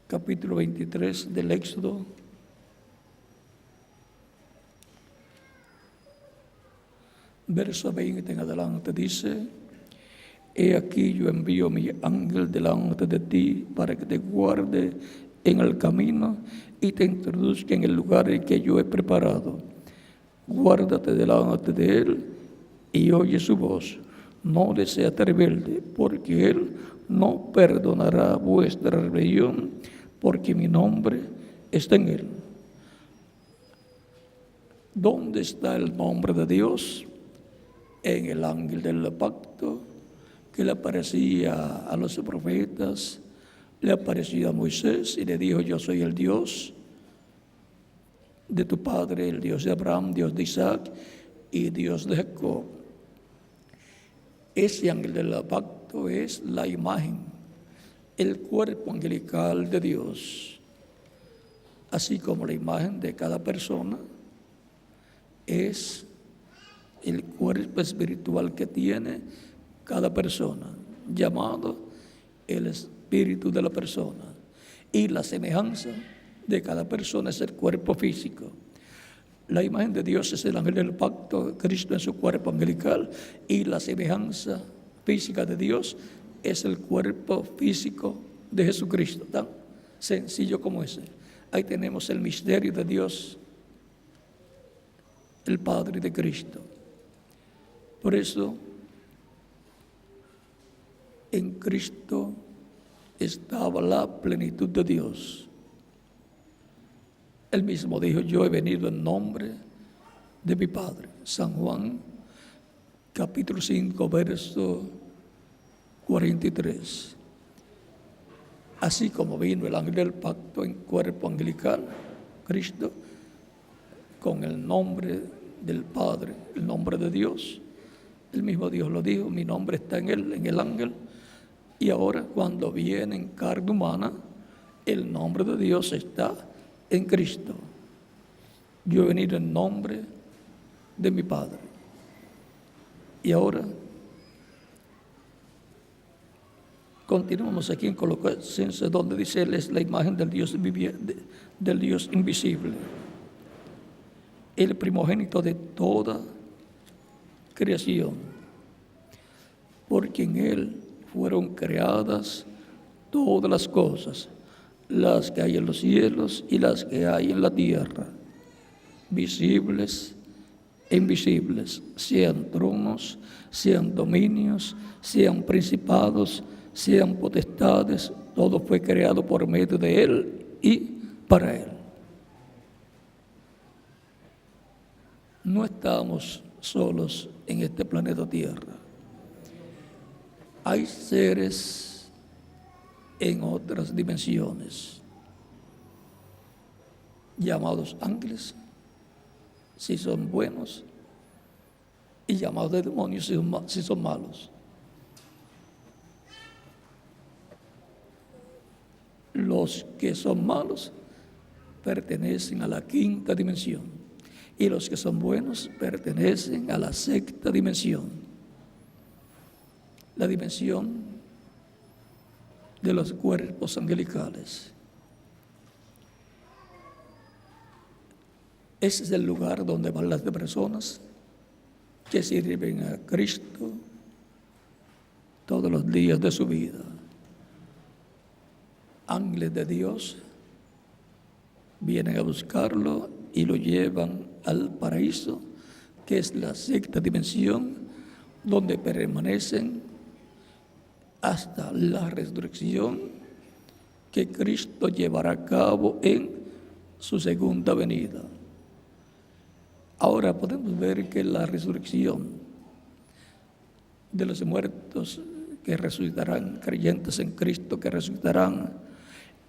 capítulo 23 del Éxodo, verso 20 en adelante, dice: He aquí yo envío mi ángel delante de ti para que te guarde en el camino y te introduzca en el lugar que yo he preparado. Guárdate delante de él y oye su voz. No le seas rebelde, porque él no perdonará vuestra rebelión, porque mi nombre está en él. ¿Dónde está el nombre de Dios? En el ángel del pacto, que le aparecía a los profetas, le apareció a Moisés y le dijo: yo soy el Dios de tu padre, el Dios de Abraham, Dios de Isaac y Dios de Jacob. Ese ángel del pacto es la imagen, el cuerpo angelical de Dios, así como la imagen de cada persona es el cuerpo espiritual que tiene cada persona, llamado el espíritu de la persona. Y la semejanza de cada persona es el cuerpo físico. La imagen de Dios es el ángel del pacto, Cristo en su cuerpo angelical, y la semejanza física de Dios es el cuerpo físico de Jesucristo. Tan sencillo como ese. Ahí tenemos el misterio de Dios, el Padre de Cristo. Por eso, en Cristo estaba la plenitud de Dios. Él mismo dijo: yo he venido en nombre de mi Padre. San Juan, capítulo 5, verso 43. Así como vino el ángel del pacto en cuerpo angelical, Cristo, con el nombre del Padre, el nombre de Dios, el mismo Dios lo dijo: mi nombre está en él, en el ángel. Y ahora, cuando viene en carne humana, el nombre de Dios está en Cristo. Yo he venido en nombre de mi Padre. Y ahora continuamos aquí en Colosenses, donde dice: Él es la imagen del Dios viviente, del Dios invisible, el primogénito de toda creación, porque en Él fueron creadas todas las cosas, las que hay en los cielos y las que hay en la tierra, visibles invisibles, sean tronos, sean dominios, sean principados, sean potestades, todo fue creado por medio de Él y para Él. No estamos solos en este planeta Tierra. Hay seres en otras dimensiones, llamados ángeles, si son buenos, y llamados de demonios si son malos. Los que son malos pertenecen a la quinta dimensión y los que son buenos pertenecen a la sexta dimensión, la dimensión de los cuerpos angelicales. Ese es el lugar donde van las personas que sirven a Cristo todos los días de su vida. Ángeles de Dios vienen a buscarlo y lo llevan al paraíso, que es la sexta dimensión, donde permanecen hasta la resurrección que Cristo llevará a cabo en su segunda venida. Ahora podemos ver que la resurrección de los muertos que resucitarán, creyentes en Cristo que resucitarán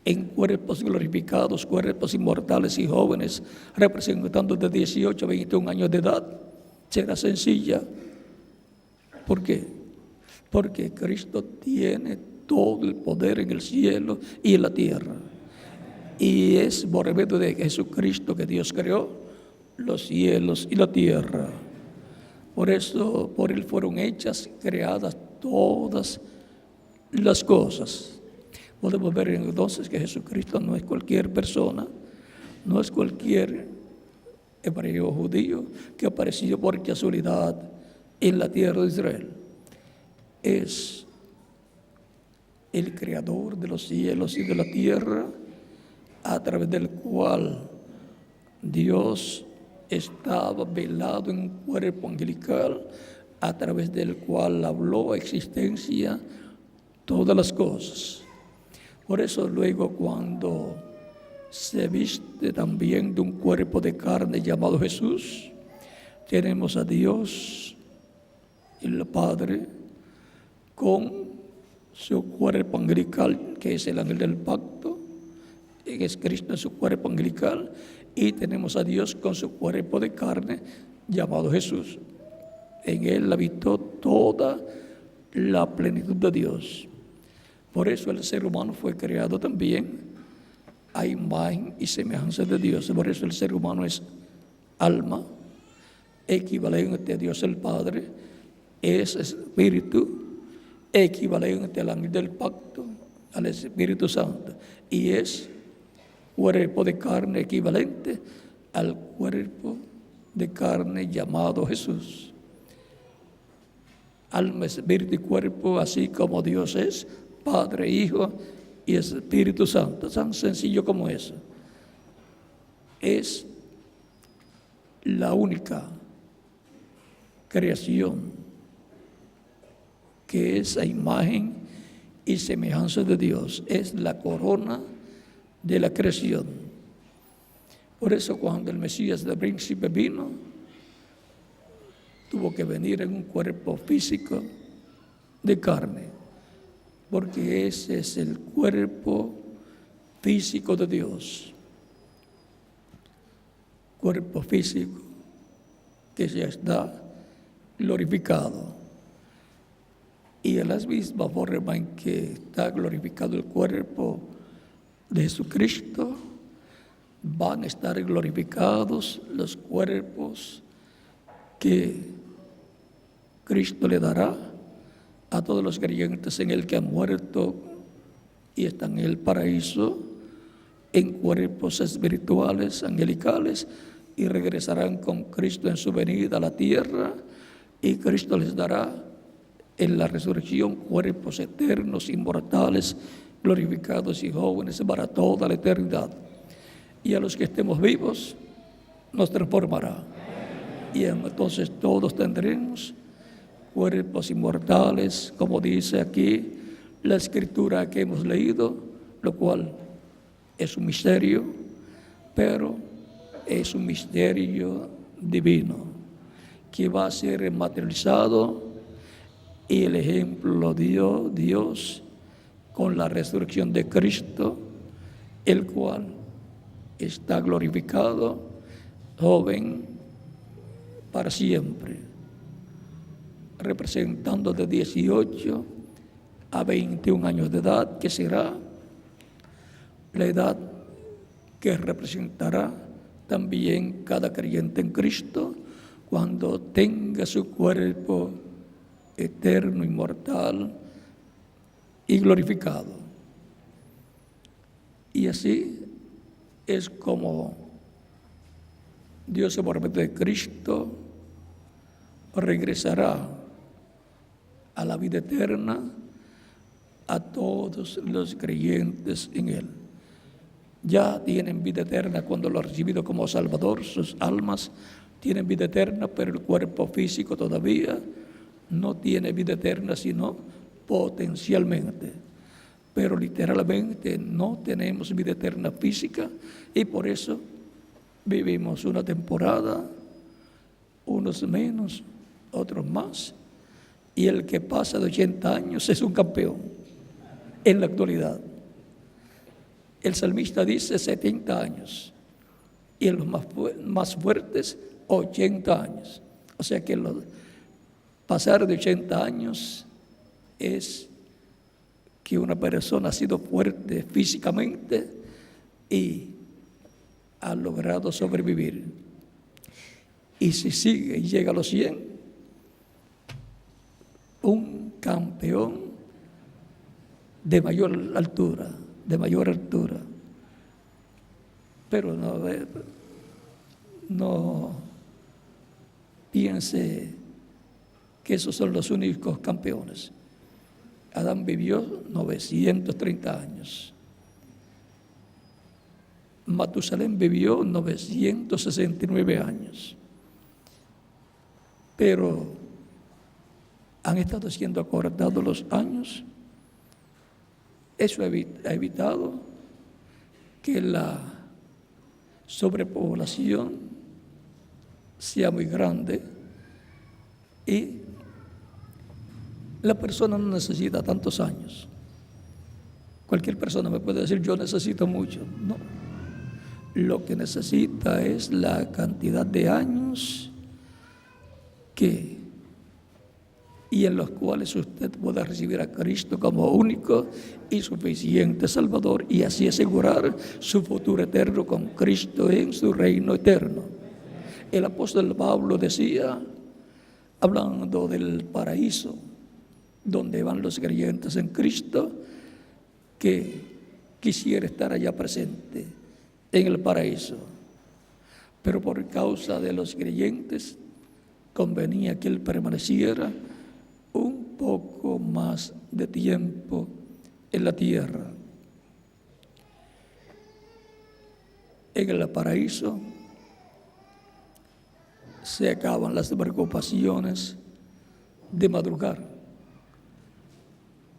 en cuerpos glorificados, cuerpos inmortales y jóvenes, representando de 18 a 21 años de edad, será sencilla. ¿Por qué? Porque Cristo tiene todo el poder en el cielo y en la tierra. Y es por medio de Jesucristo que Dios creó los cielos y la tierra. Por eso, por Él fueron hechas, creadas todas las cosas. Podemos ver entonces que Jesucristo no es cualquier persona, no es cualquier hebreo o judío que apareció por casualidad en la tierra de Israel. Es el creador de los cielos y de la tierra, a través del cual Dios estaba velado en un cuerpo angelical, a través del cual habló a existencia todas las cosas. Por eso luego, cuando se viste también de un cuerpo de carne llamado Jesús, tenemos a Dios, el Padre, con su cuerpo angelical, que es el ángel del pacto, que es Cristo en su cuerpo angelical, y tenemos a Dios con su cuerpo de carne llamado Jesús. En Él habitó toda la plenitud de Dios. Por eso el ser humano fue creado también a imagen y semejanza de Dios. Por eso el ser humano es alma, equivalente a Dios el Padre, es espíritu, equivalente al ángel del pacto, al Espíritu Santo, y es cuerpo de carne equivalente al cuerpo de carne llamado Jesús. Alma, espíritu y cuerpo, así como Dios es Padre, Hijo y Espíritu Santo, tan sencillo como eso. Es la única creación que es a imagen y semejanza de Dios, es la corona de la creación. Por eso cuando el Mesías del príncipe vino, tuvo que venir en un cuerpo físico de carne, porque ese es el cuerpo físico de Dios. Cuerpo físico que ya está glorificado. Y en la misma forma en que está glorificado el cuerpo de Jesucristo, van a estar glorificados los cuerpos que Cristo le dará a todos los creyentes en el que han muerto y están en el paraíso, en cuerpos espirituales, angelicales, y regresarán con Cristo en su venida a la tierra, y Cristo les dará en la resurrección cuerpos eternos, inmortales, glorificados y jóvenes para toda la eternidad. Y a los que estemos vivos, nos transformará. y entonces todos tendremos cuerpos inmortales, como dice aquí la escritura que hemos leído, lo cual es un misterio, pero es un misterio divino que va a ser materializado, y el ejemplo lo dio Dios con la resurrección de Cristo, el cual está glorificado, joven para siempre, representando de 18 a 21 años de edad, que será la edad que representará también cada creyente en Cristo cuando tenga su cuerpo eterno, inmortal y glorificado. Y así es como Dios, por medio de Cristo, regresará a la vida eterna a todos los creyentes en Él. Ya tienen vida eterna cuando lo han recibido como Salvador, sus almas tienen vida eterna, pero el cuerpo físico todavía no tiene vida eterna, sino potencialmente. Pero literalmente no tenemos vida eterna física, y por eso vivimos una temporada, unos menos, otros más, y el que pasa de 80 años es un campeón en la actualidad. El salmista dice 70 años, y en los más fuertes 80 años. O sea que pasar de 80 años es que una persona ha sido fuerte físicamente y ha logrado sobrevivir. Y si sigue y llega a los 100, un campeón de mayor altura. Pero no piense que esos son los únicos campeones. Adán vivió 930 años. Matusalén vivió 969 años. Pero han estado siendo acortados los años. Eso ha evitado que la sobrepoblación sea muy grande, y la persona no necesita tantos años. Cualquier persona me puede decir, yo necesito mucho. No. Lo que necesita es la cantidad de años y en los cuales usted pueda recibir a Cristo como único y suficiente Salvador, y así asegurar su futuro eterno con Cristo en su reino eterno. El apóstol Pablo decía, hablando del paraíso, donde van los creyentes en Cristo, que quisiera estar allá presente en el paraíso. Pero por causa de los creyentes, convenía que él permaneciera un poco más de tiempo en la tierra. En el paraíso se acaban las preocupaciones de madrugar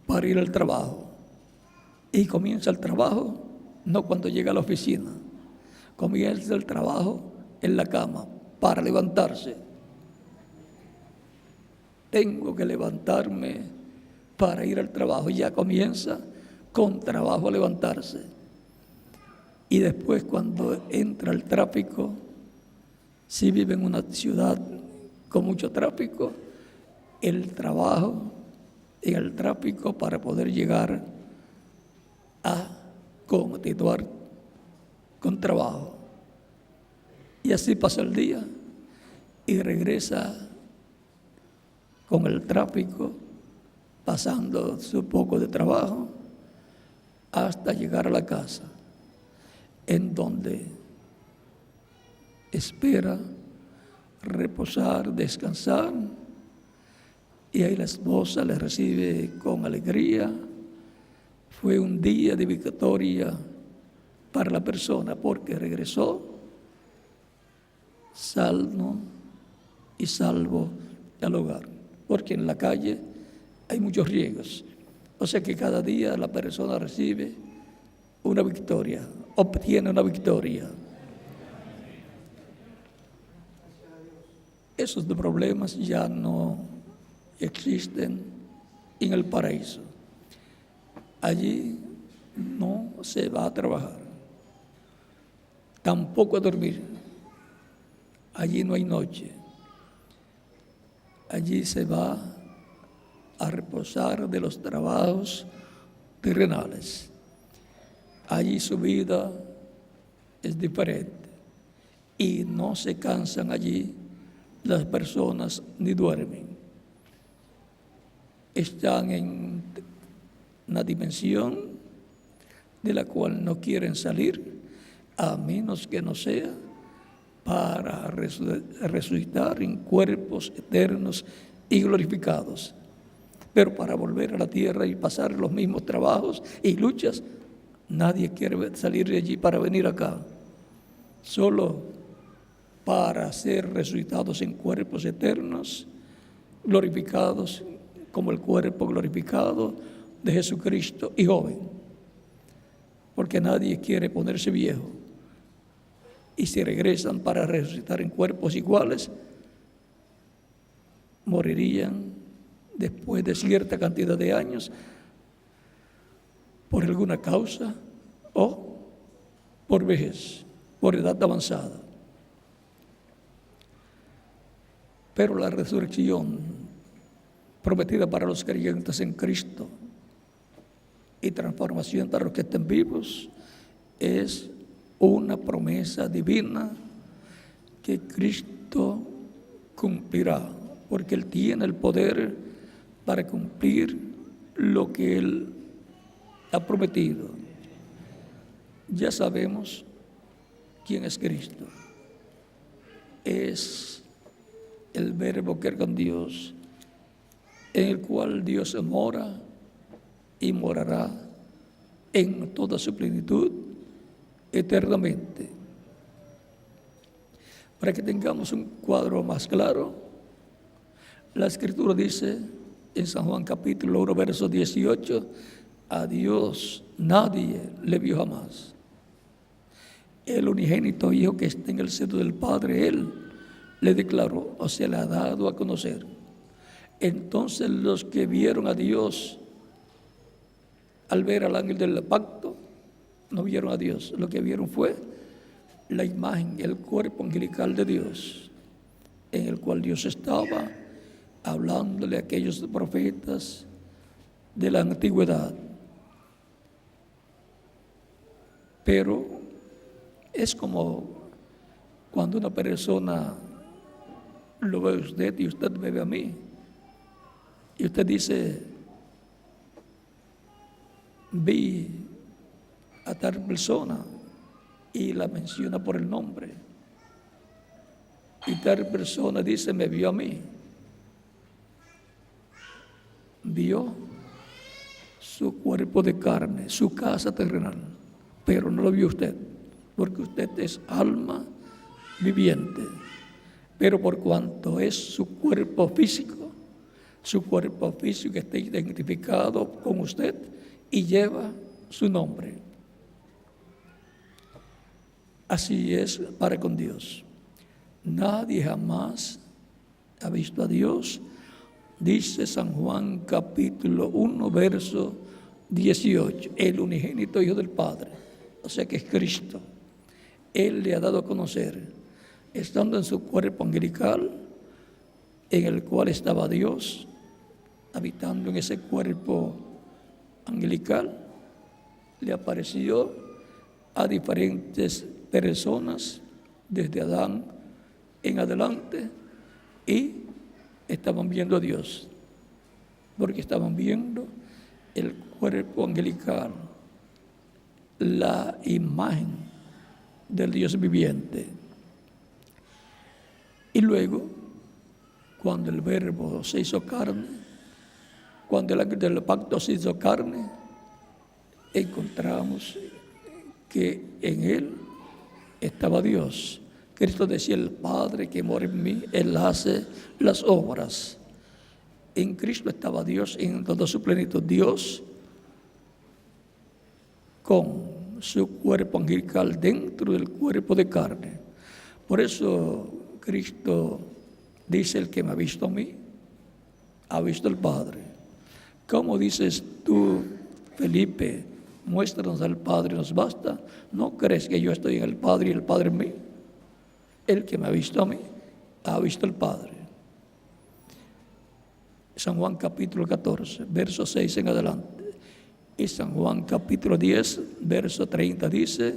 para ir al trabajo, y comienza el trabajo no cuando llega a la oficina, comienza el trabajo en la cama para levantarse. Tengo que levantarme para ir al trabajo, y ya comienza con trabajo a levantarse. Y después, cuando entra el tráfico, si vive en una ciudad con mucho tráfico, el trabajo en el tráfico para poder llegar a continuar con trabajo. Y así pasa el día y regresa con el tráfico, pasando su poco de trabajo, hasta llegar a la casa, en donde espera reposar, descansar, y ahí la esposa le recibe con alegría. Fue un día de victoria para la persona, porque regresó sano y salvo al hogar, porque en la calle hay muchos riesgos. O sea que cada día la persona recibe una victoria, obtiene una victoria. Esos problemas ya no existen en el paraíso. Allí no se va a trabajar, tampoco a dormir. Allí no hay noche. Allí se va a reposar de los trabajos terrenales. Allí su vida es diferente y no se cansan allí las personas ni duermen. Están en una dimensión de la cual no quieren salir, a menos que no sea para resucitar en cuerpos eternos y glorificados. Pero para volver a la tierra y pasar los mismos trabajos y luchas, nadie quiere salir de allí para venir acá. Solo para ser resucitados en cuerpos eternos, glorificados como el cuerpo glorificado de Jesucristo y joven. Porque nadie quiere ponerse viejo. Y si regresan para resucitar en cuerpos iguales, morirían después de cierta cantidad de años por alguna causa o por vejez, por edad avanzada. Pero la resurrección prometida para los creyentes en Cristo y transformación para los que estén vivos es una promesa divina que Cristo cumplirá, porque Él tiene el poder para cumplir lo que Él ha prometido. Ya sabemos quién es Cristo. Es el Verbo que era con Dios, en el cual Dios mora y morará en toda su plenitud eternamente. Para que tengamos un cuadro más claro, la Escritura dice en San Juan capítulo 1, verso 18, a Dios nadie le vio jamás. El unigénito Hijo que está en el seno del Padre, Él le declaró, o se le ha dado a conocer. Entonces los que vieron a Dios al ver al ángel del pacto, no vieron a Dios, lo que vieron fue la imagen, el cuerpo angelical de Dios, en el cual Dios estaba hablándole a aquellos profetas de la antigüedad. Pero es como cuando una persona lo ve a usted y usted me ve a mí, y usted dice, vi a tal persona, y la menciona por el nombre, y tal persona dice, me vio a mí. Vio su cuerpo de carne, su casa terrenal, pero no lo vio usted, porque usted es alma viviente. Pero por cuanto es su cuerpo físico está identificado con usted y lleva su nombre. Así es para con Dios. Nadie jamás ha visto a Dios, dice San Juan capítulo 1, verso 18, el unigénito Hijo del Padre, o sea que es Cristo. Él le ha dado a conocer, estando en su cuerpo angelical, en el cual estaba Dios, habitando en ese cuerpo angelical, le apareció a diferentes personas desde Adán en adelante y estaban viendo a Dios, porque estaban viendo el cuerpo angelical, la imagen del Dios viviente. Y luego, cuando el Verbo se hizo carne, cuando el ángel del pacto se hizo carne, encontramos que en Él estaba Dios, Cristo decía, el Padre que mora en mí, Él hace las obras. En Cristo estaba Dios en toda su plenitud. Dios con su cuerpo angelical dentro del cuerpo de carne. Por eso Cristo dice, el que me ha visto a mí, ha visto al Padre. ¿Cómo dices tú, Felipe, muéstranos al Padre, nos basta? ¿No crees que yo estoy en el Padre y el Padre en mí? El que me ha visto a mí, ha visto al Padre. San Juan capítulo 14, verso 6 en adelante. Y San Juan capítulo 10, verso 30 dice,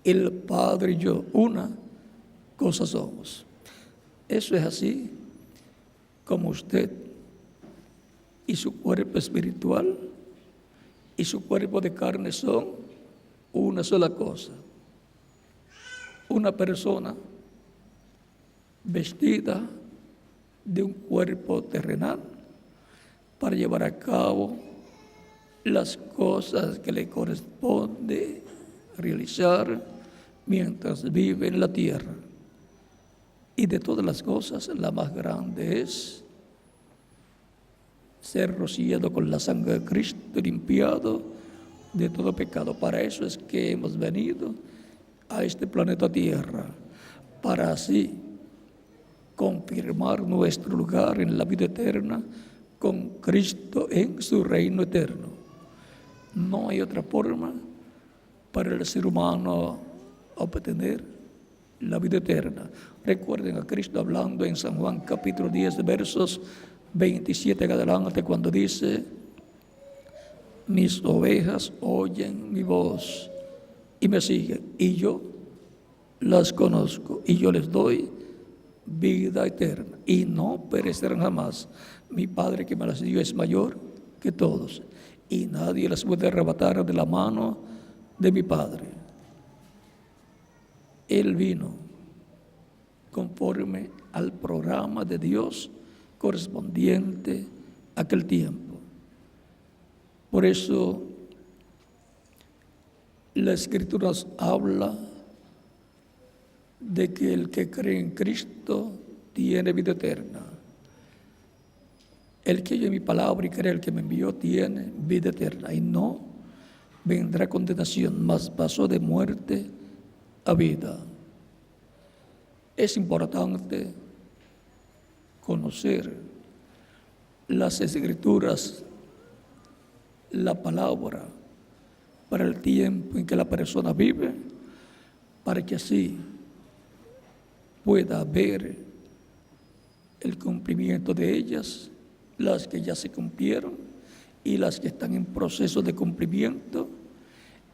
el Padre y yo, una cosa somos. Eso es así como usted y su cuerpo espiritual y su cuerpo de carne son una sola cosa. Una persona vestida de un cuerpo terrenal para llevar a cabo las cosas que le corresponde realizar mientras vive en la tierra. Y de todas las cosas, la más grande es ser rociado con la sangre de Cristo, limpiado de todo pecado. Para eso es que hemos venido a este planeta Tierra, para así confirmar nuestro lugar en la vida eterna con Cristo en su reino eterno. No hay otra forma para el ser humano obtener la vida eterna. Recuerden a Cristo hablando en San Juan capítulo 10, versos 27 en adelante, cuando dice, mis ovejas oyen mi voz y me siguen, y yo las conozco, y yo les doy vida eterna, y no perecerán jamás. Mi Padre que me las dio es mayor que todos, y nadie las puede arrebatar de la mano de mi Padre. Él vino conforme al programa de Dios correspondiente a aquel tiempo. Por eso la Escritura nos habla de que el que cree en Cristo tiene vida eterna. El que oye mi palabra y cree el que me envió tiene vida eterna y no vendrá condenación, mas pasó de muerte a vida. Es importante conocer las Escrituras, la palabra, para el tiempo en que la persona vive, para que así pueda ver el cumplimiento de ellas, las que ya se cumplieron y las que están en proceso de cumplimiento,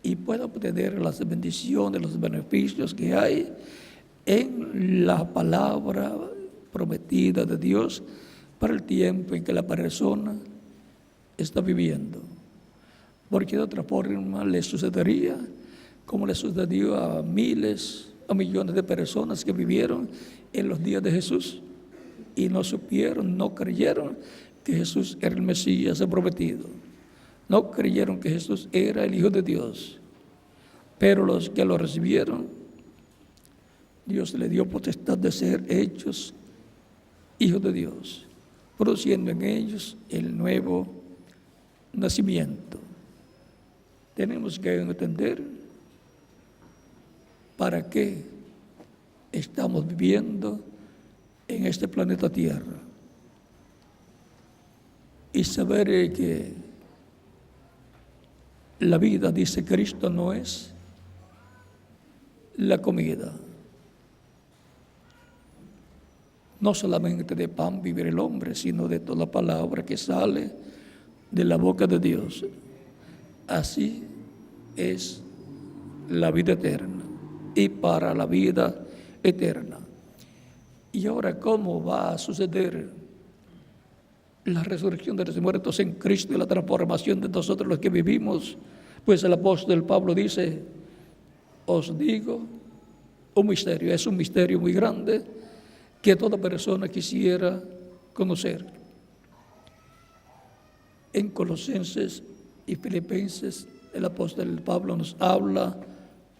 y pueda obtener las bendiciones, los beneficios que hay en la palabra prometida de Dios para el tiempo en que la persona está viviendo. Porque de otra forma le sucedería como le sucedió a miles, a millones de personas que vivieron en los días de Jesús y no supieron, no creyeron que Jesús era el Mesías prometido. No creyeron que Jesús era el Hijo de Dios. Pero los que lo recibieron, Dios le dio potestad de ser hechos hijos de Dios, produciendo en ellos el nuevo nacimiento. Tenemos que entender para qué estamos viviendo en este planeta Tierra y saber que la vida, dice Cristo, no es la comida. No solamente de pan vive el hombre, sino de toda palabra que sale de la boca de Dios. Así es la vida eterna y para la vida eterna. Y ahora, ¿cómo va a suceder la resurrección de los muertos en Cristo y la transformación de nosotros los que vivimos? Pues el apóstol Pablo dice, os digo un misterio, es un misterio muy grande que toda persona quisiera conocer. En Colosenses y Filipenses, el apóstol Pablo nos habla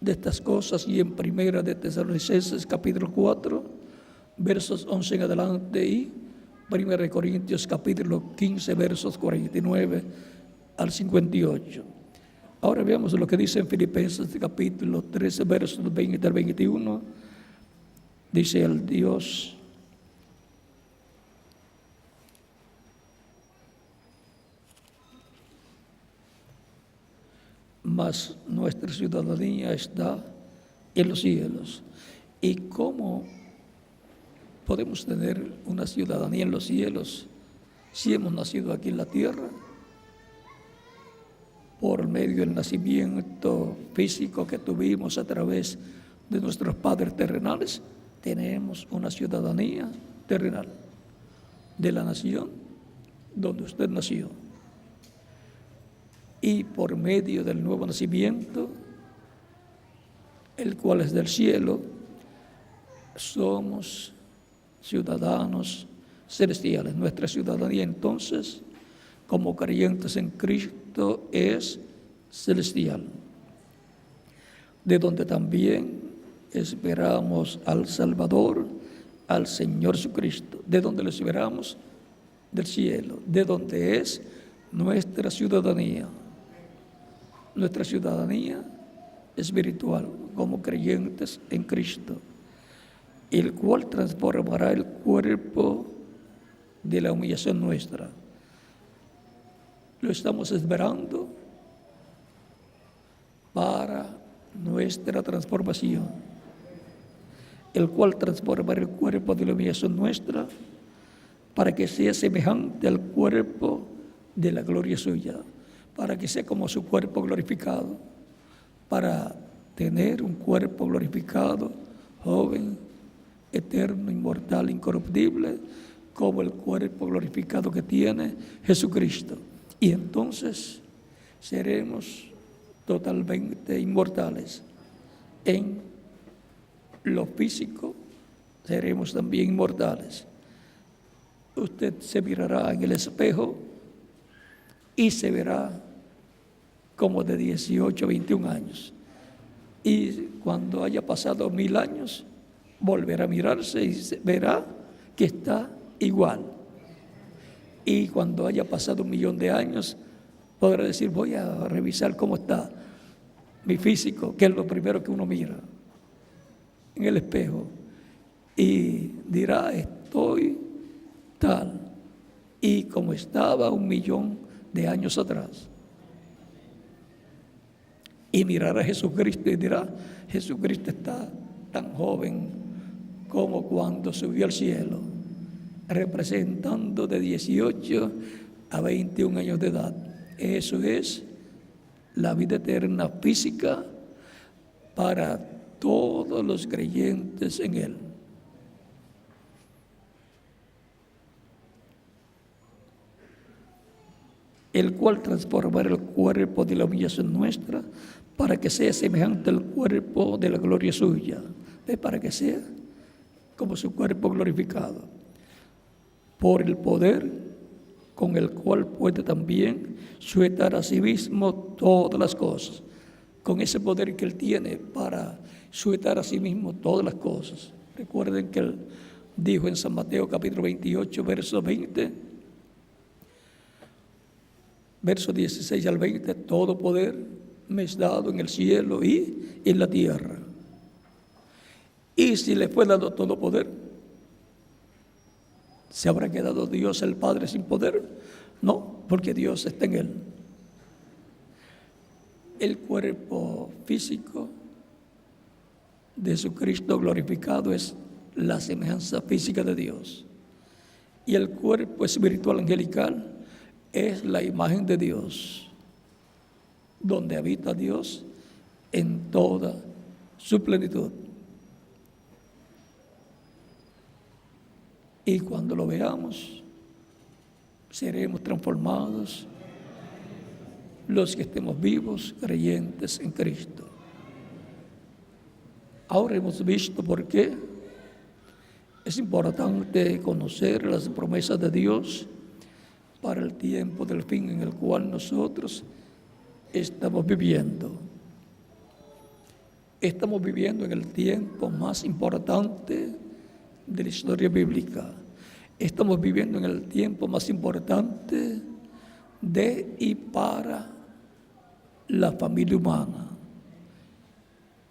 de estas cosas y en Primera de Tesalonicenses capítulo 4, versos 11 en adelante, y Primera de Corintios capítulo 15, versos 49 al 58. Ahora veamos lo que dice en Filipenses capítulo 13, versos 20 al 21. Dice el Dios: mas nuestra ciudadanía está en los cielos. ¿Y cómo podemos tener una ciudadanía en los cielos si hemos nacido aquí en la tierra? Por medio del nacimiento físico que tuvimos a través de nuestros padres terrenales, tenemos una ciudadanía terrenal de la nación donde usted nació. Y por medio del nuevo nacimiento, el cual es del cielo, somos ciudadanos celestiales. Nuestra ciudadanía entonces, como creyentes en Cristo, es celestial, de donde también esperamos al Salvador, al Señor Jesucristo. ¿De donde lo esperamos? Del cielo, de donde es nuestra ciudadanía. Nuestra ciudadanía espiritual como creyentes en Cristo, el cual transformará el cuerpo de la humillación nuestra. Lo estamos esperando para nuestra transformación, el cual transformará el cuerpo de la humillación nuestra para que sea semejante al cuerpo de la gloria suya, para que sea como su cuerpo glorificado, para tener un cuerpo glorificado, joven, eterno, inmortal, incorruptible, como el cuerpo glorificado que tiene Jesucristo. Y entonces seremos totalmente inmortales. En lo físico seremos también inmortales. Usted se mirará en el espejo y se verá como de 18 a 21 años. Y cuando haya pasado 1000 años, volverá a mirarse y verá que está igual. Y cuando haya pasado 1.000.000 de años, podrá decir: voy a revisar cómo está mi físico, que es lo primero que uno mira en el espejo. Y dirá: estoy tal y como estaba 1.000.000 de años atrás. Y mirará a Jesucristo y dirá: Jesucristo está tan joven como cuando subió al cielo, representando de 18 a 21 años de edad. Eso es la vida eterna física para todos los creyentes en Él. El cual transformará el cuerpo de la humillación nuestra para que sea semejante al cuerpo de la gloria suya, para que sea como su cuerpo glorificado, por el poder con el cual puede también sujetar a sí mismo todas las cosas, con ese poder que Él tiene para sujetar a sí mismo todas las cosas. Recuerden que Él dijo en San Mateo capítulo 28, verso 20, verso 16 al 20, todo poder me es dado en el cielo y en la tierra. Y si le fue dado todo poder, ¿se habrá quedado Dios el Padre sin poder? No, porque Dios está en Él. El cuerpo físico de Jesucristo glorificado es la semejanza física de Dios. Y el cuerpo espiritual angelical es la imagen de Dios, donde habita Dios en toda su plenitud. Y cuando lo veamos, seremos transformados los que estemos vivos, creyentes en Cristo. Ahora hemos visto por qué es importante conocer las promesas de Dios para el tiempo del fin en el cual nosotros estamos viviendo. Estamos viviendo en el tiempo más importante de la historia bíblica. Estamos viviendo en el tiempo más importante de y para la familia humana.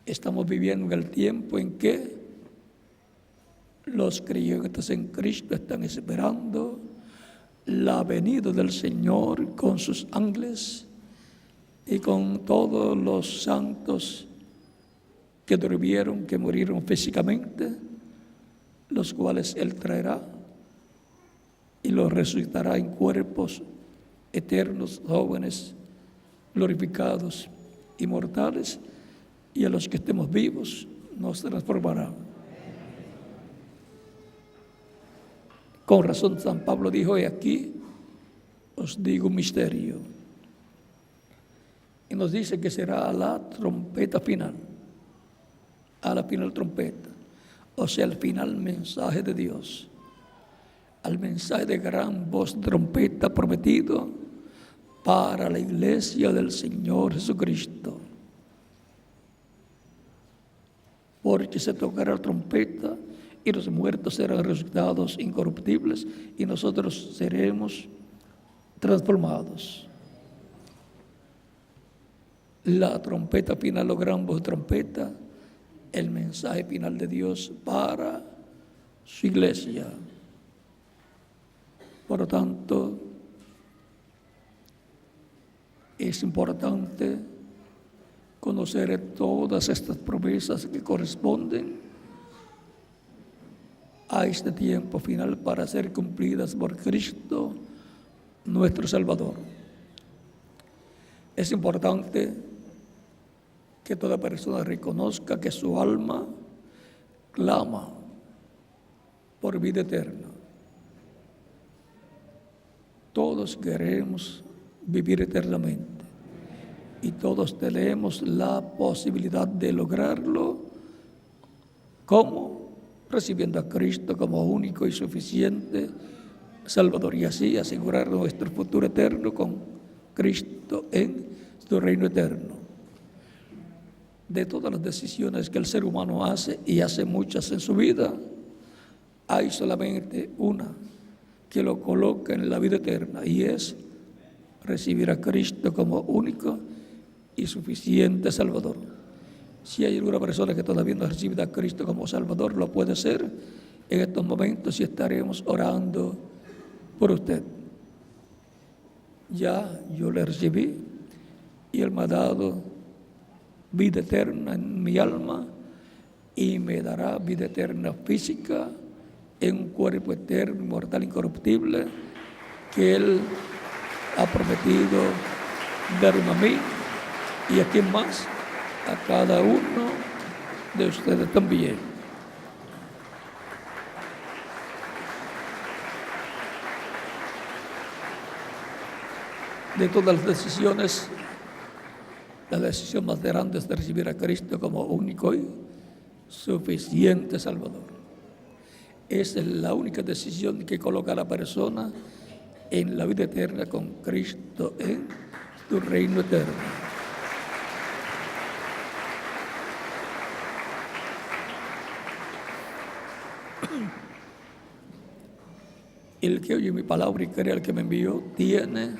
Estamos viviendo en el tiempo en que los creyentes en Cristo están esperando la venida del Señor con sus ángeles y con todos los santos que durmieron, que murieron físicamente, los cuales Él traerá y los resucitará en cuerpos eternos, jóvenes, glorificados, inmortales, y a los que estemos vivos nos transformará. Con razón San Pablo dijo: he aquí, os digo un misterio. Y nos dice que será a la trompeta final, a la final trompeta, o sea, al final mensaje de Dios, al mensaje de gran voz de trompeta prometido para la iglesia del Señor Jesucristo. Porque se tocará la trompeta y los muertos serán resucitados incorruptibles y nosotros seremos transformados. La trompeta final, o gran voz de trompeta, el mensaje final de Dios para su iglesia. Por lo tanto, es importante conocer todas estas promesas que corresponden a este tiempo final para ser cumplidas por Cristo, nuestro Salvador. Es importante que toda persona reconozca que su alma clama por vida eterna. Todos queremos vivir eternamente y todos tenemos la posibilidad de lograrlo. ¿Cómo? Recibiendo a Cristo como único y suficiente Salvador, y así asegurar nuestro futuro eterno con Cristo en su reino eterno. De todas las decisiones que el ser humano hace, y hace muchas en su vida, hay solamente una que lo coloca en la vida eterna, y es recibir a Cristo como único y suficiente Salvador. Si hay alguna persona que todavía no ha recibido a Cristo como Salvador, lo puede hacer en estos momentos y estaremos orando por usted. Ya yo le recibí y Él me ha dado vida eterna en mi alma y me dará vida eterna física en un cuerpo eterno, inmortal, incorruptible, que Él ha prometido darme a mí y a quien más, a cada uno de ustedes también. De todas las decisiones, la decisión más grande es de recibir a Cristo como único y suficiente Salvador. Esa es la única decisión que coloca a la persona en la vida eterna con Cristo en su reino eterno. El que oye mi palabra y cree al que me envió tiene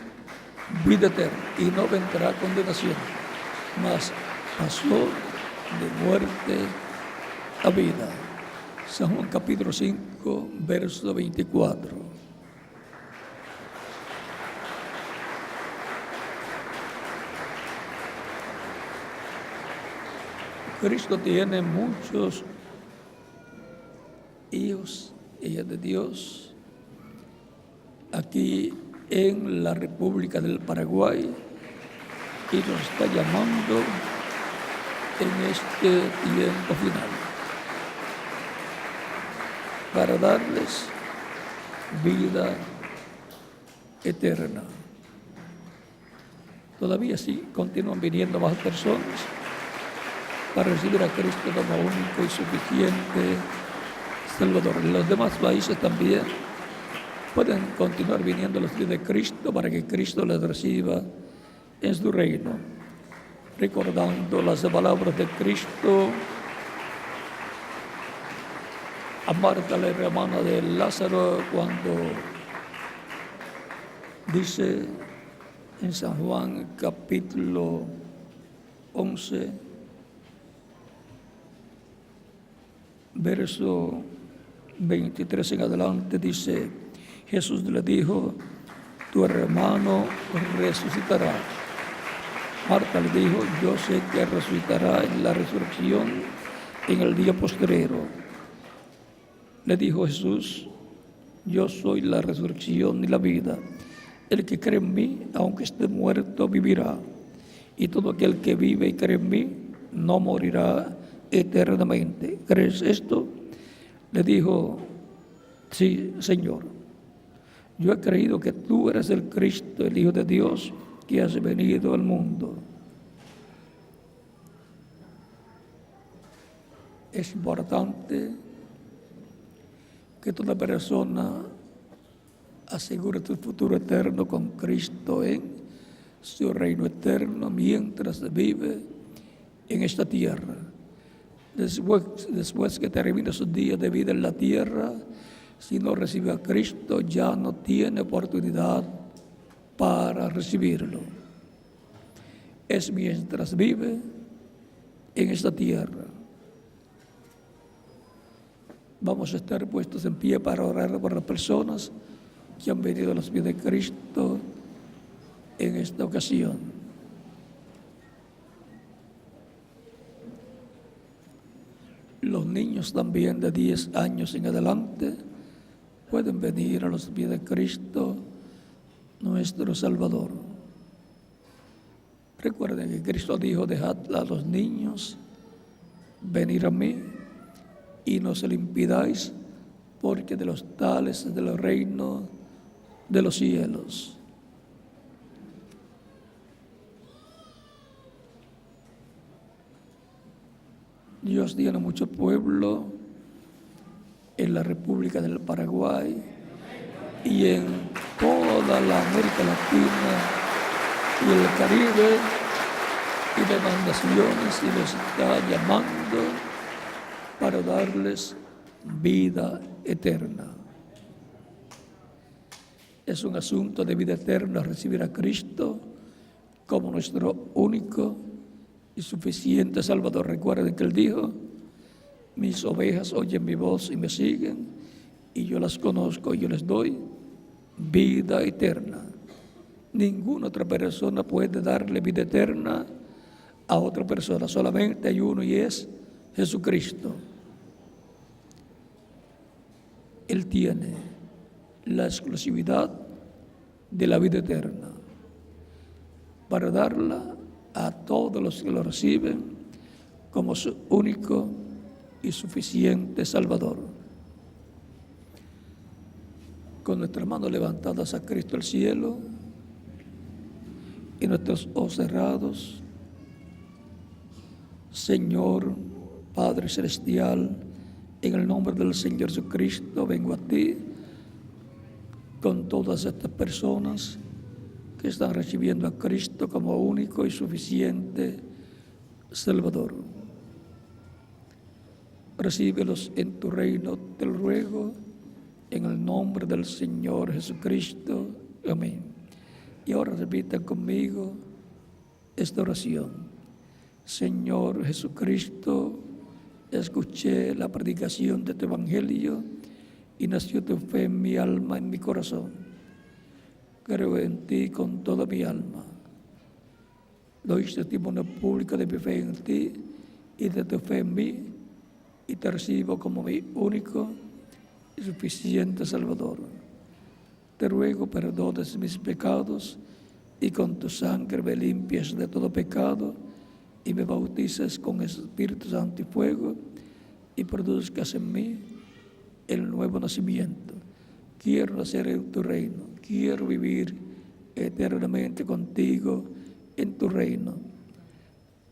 vida eterna y no vendrá condenación, mas pasó de muerte a vida. San Juan capítulo 5, verso 24. Cristo tiene muchos hijos, hijas de Dios, aquí en la República del Paraguay, y nos está llamando en este tiempo final para darles vida eterna. Todavía sí continúan viniendo más personas para recibir a Cristo como único y suficiente Salvador. En los demás países también pueden continuar viniendo los hijos de Cristo para que Cristo les reciba en su reino. recordando las palabras de Cristo a Marta, la hermana de Lázaro, cuando dice en San Juan capítulo 11, verso 23 en adelante, dice: Jesús le dijo, tu hermano resucitará. Marta le dijo, yo sé que resucitará en la resurrección en el día postrero. Le dijo Jesús, yo soy la resurrección y la vida. El que cree en mí, aunque esté muerto, vivirá. Y todo aquel que vive y cree en mí, no morirá eternamente. ¿Crees esto? Le dijo, sí, Señor. Yo he creído que tú eres el Cristo, el Hijo de Dios, que has venido al mundo. Es importante que toda persona asegure tu futuro eterno con Cristo en su reino eterno mientras vive en esta tierra. Después que termine su día de vida en la tierra, si no recibe a Cristo, ya no tiene oportunidad para recibirlo. Es mientras vive en esta tierra. Vamos a estar puestos en pie para orar por las personas que han venido a los pies de Cristo en esta ocasión. Los niños también de 10 años en adelante pueden venir a los pies de Cristo, nuestro Salvador. Recuerden que Cristo dijo, dejad a los niños venir a mí y no se lo impidáis, porque de los tales es del reino de los cielos. Dios tiene mucho pueblo en la República del Paraguay y en toda la América Latina y el Caribe y demás naciones, y los está llamando para darles vida eterna. Es un asunto de vida eterna recibir a Cristo como nuestro único y suficiente Salvador. Recuerden que Él dijo, mis ovejas oyen mi voz y me siguen, y yo las conozco y yo les doy vida eterna. Ninguna otra persona puede darle vida eterna a otra persona. Solamente hay uno y es Jesucristo. Él tiene la exclusividad de la vida eterna para darla a todos los que lo reciben como su único y suficiente Salvador. Con nuestras manos levantadas a Cristo al cielo y nuestros ojos cerrados, Señor, Padre Celestial, en el nombre del Señor Jesucristo, vengo a ti con todas estas personas que están recibiendo a Cristo como único y suficiente Salvador. Recíbelos en tu reino, te lo ruego, en el nombre del Señor Jesucristo. Amén. Y ahora repitan conmigo esta oración. Señor Jesucristo, escuché la predicación de tu evangelio y nació tu fe en mi alma, en mi corazón. Creo en ti con toda mi alma. Doy testimonio público de mi fe en ti y de tu fe en mí, y te recibo como mi único y suficiente Salvador. Te ruego perdones mis pecados y con tu sangre me limpies de todo pecado y me bautices con Espíritu Santo y fuego y produzcas en mí el nuevo nacimiento. Quiero nacer en tu reino, quiero vivir eternamente contigo en tu reino.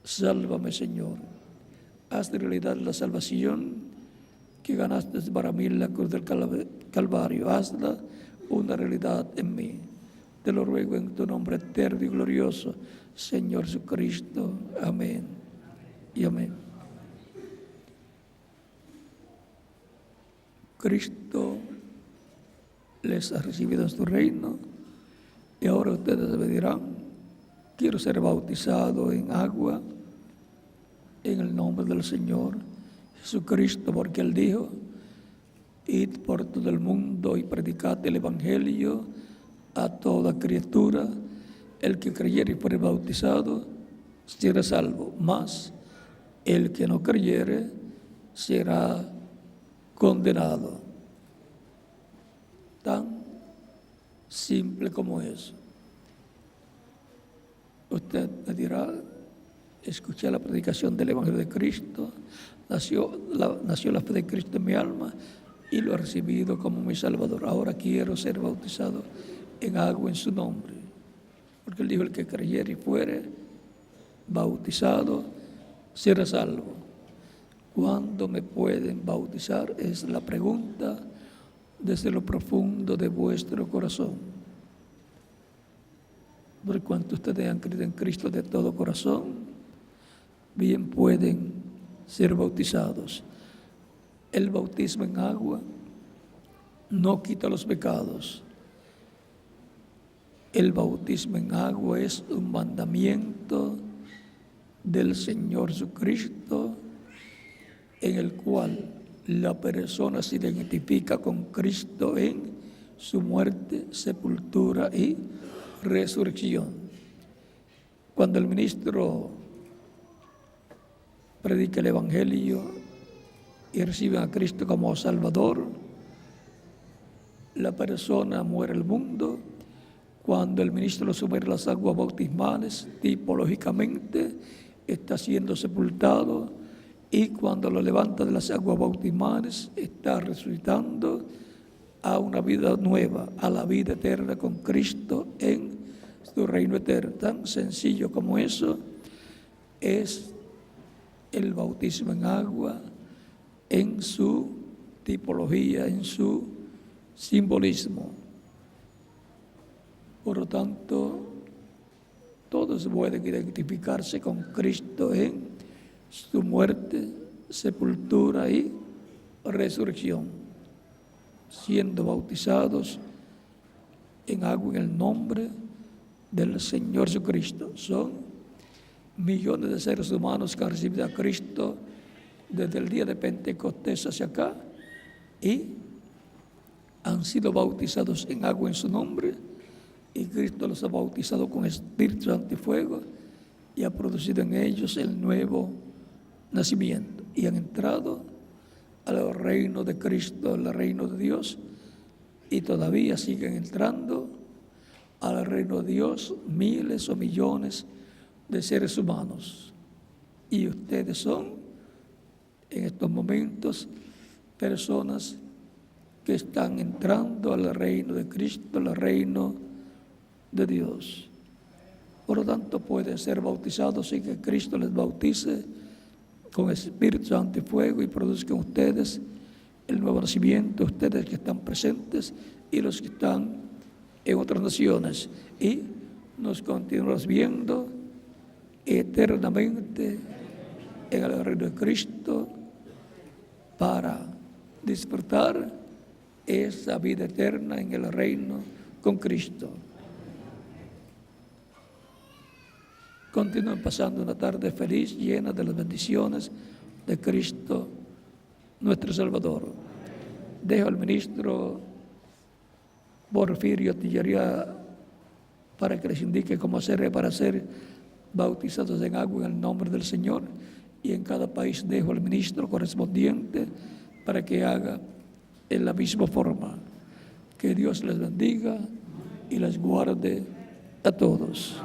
Sálvame, Señor. Haz de realidad la salvación que ganaste para mí en la cruz del Calvario. Hazla una realidad en mí. Te lo ruego en tu nombre eterno y glorioso, Señor Jesucristo. Amén y amén. Cristo les ha recibido en su reino y ahora ustedes me dirán: quiero ser bautizado en agua en el nombre del Señor Jesucristo, porque Él dijo: id por todo el mundo y predicad el Evangelio a toda criatura. El que creyere y fuere bautizado será salvo, mas el que no creyere será condenado. Tan simple como eso. Usted me dirá: escuché la predicación del Evangelio de Cristo, nació la fe de Cristo en mi alma y lo he recibido como mi Salvador. Ahora quiero ser bautizado en agua en su nombre, porque Él dijo: el que creyere y fuere bautizado será salvo. ¿Cuándo me pueden bautizar? Es la pregunta desde lo profundo de vuestro corazón. Por cuanto ustedes han creído en Cristo de todo corazón, bien pueden ser bautizados. El bautismo en agua no quita los pecados. El bautismo en agua es un mandamiento del Señor Jesucristo, en el cual la persona se identifica con Cristo en su muerte, sepultura y resurrección. Cuando el ministro predica el Evangelio y recibe a Cristo como Salvador, la persona muere al mundo. Cuando el ministro lo sube a las aguas bautismales, tipológicamente está siendo sepultado, y cuando lo levanta de las aguas bautismales está resucitando a una vida nueva, a la vida eterna con Cristo en su reino eterno. Tan sencillo como eso es el bautismo en agua, en su tipología, en su simbolismo. Por lo tanto, todos pueden identificarse con Cristo en su muerte, sepultura y resurrección, siendo bautizados en agua en el nombre del Señor Jesucristo. Son millones de seres humanos que han recibido a Cristo desde el día de Pentecostés hacia acá y han sido bautizados en agua en su nombre, y Cristo los ha bautizado con Espíritu Santo y fuego y ha producido en ellos el nuevo nacimiento, y han entrado al reino de Cristo, al reino de Dios, y todavía siguen entrando al reino de Dios miles o millones de seres humanos. Y ustedes son en estos momentos personas que están entrando al reino de Cristo, al reino de Dios. Por lo tanto, pueden ser bautizados sin que Cristo les bautice con Espíritu Santo y fuego, y produzcan ustedes el nuevo nacimiento, ustedes que están presentes y los que están en otras naciones, y nos continuamos viendo eternamente en el reino de Cristo para disfrutar esa vida eterna en el reino con Cristo. Continúen pasando una tarde feliz, llena de las bendiciones de Cristo, nuestro Salvador. Dejo al ministro Porfirio Tillería para que les indique cómo hacer para ser bautizados en agua en el nombre del Señor, y en cada país dejo al ministro correspondiente para que haga en la misma forma. Que Dios les bendiga y les guarde a todos.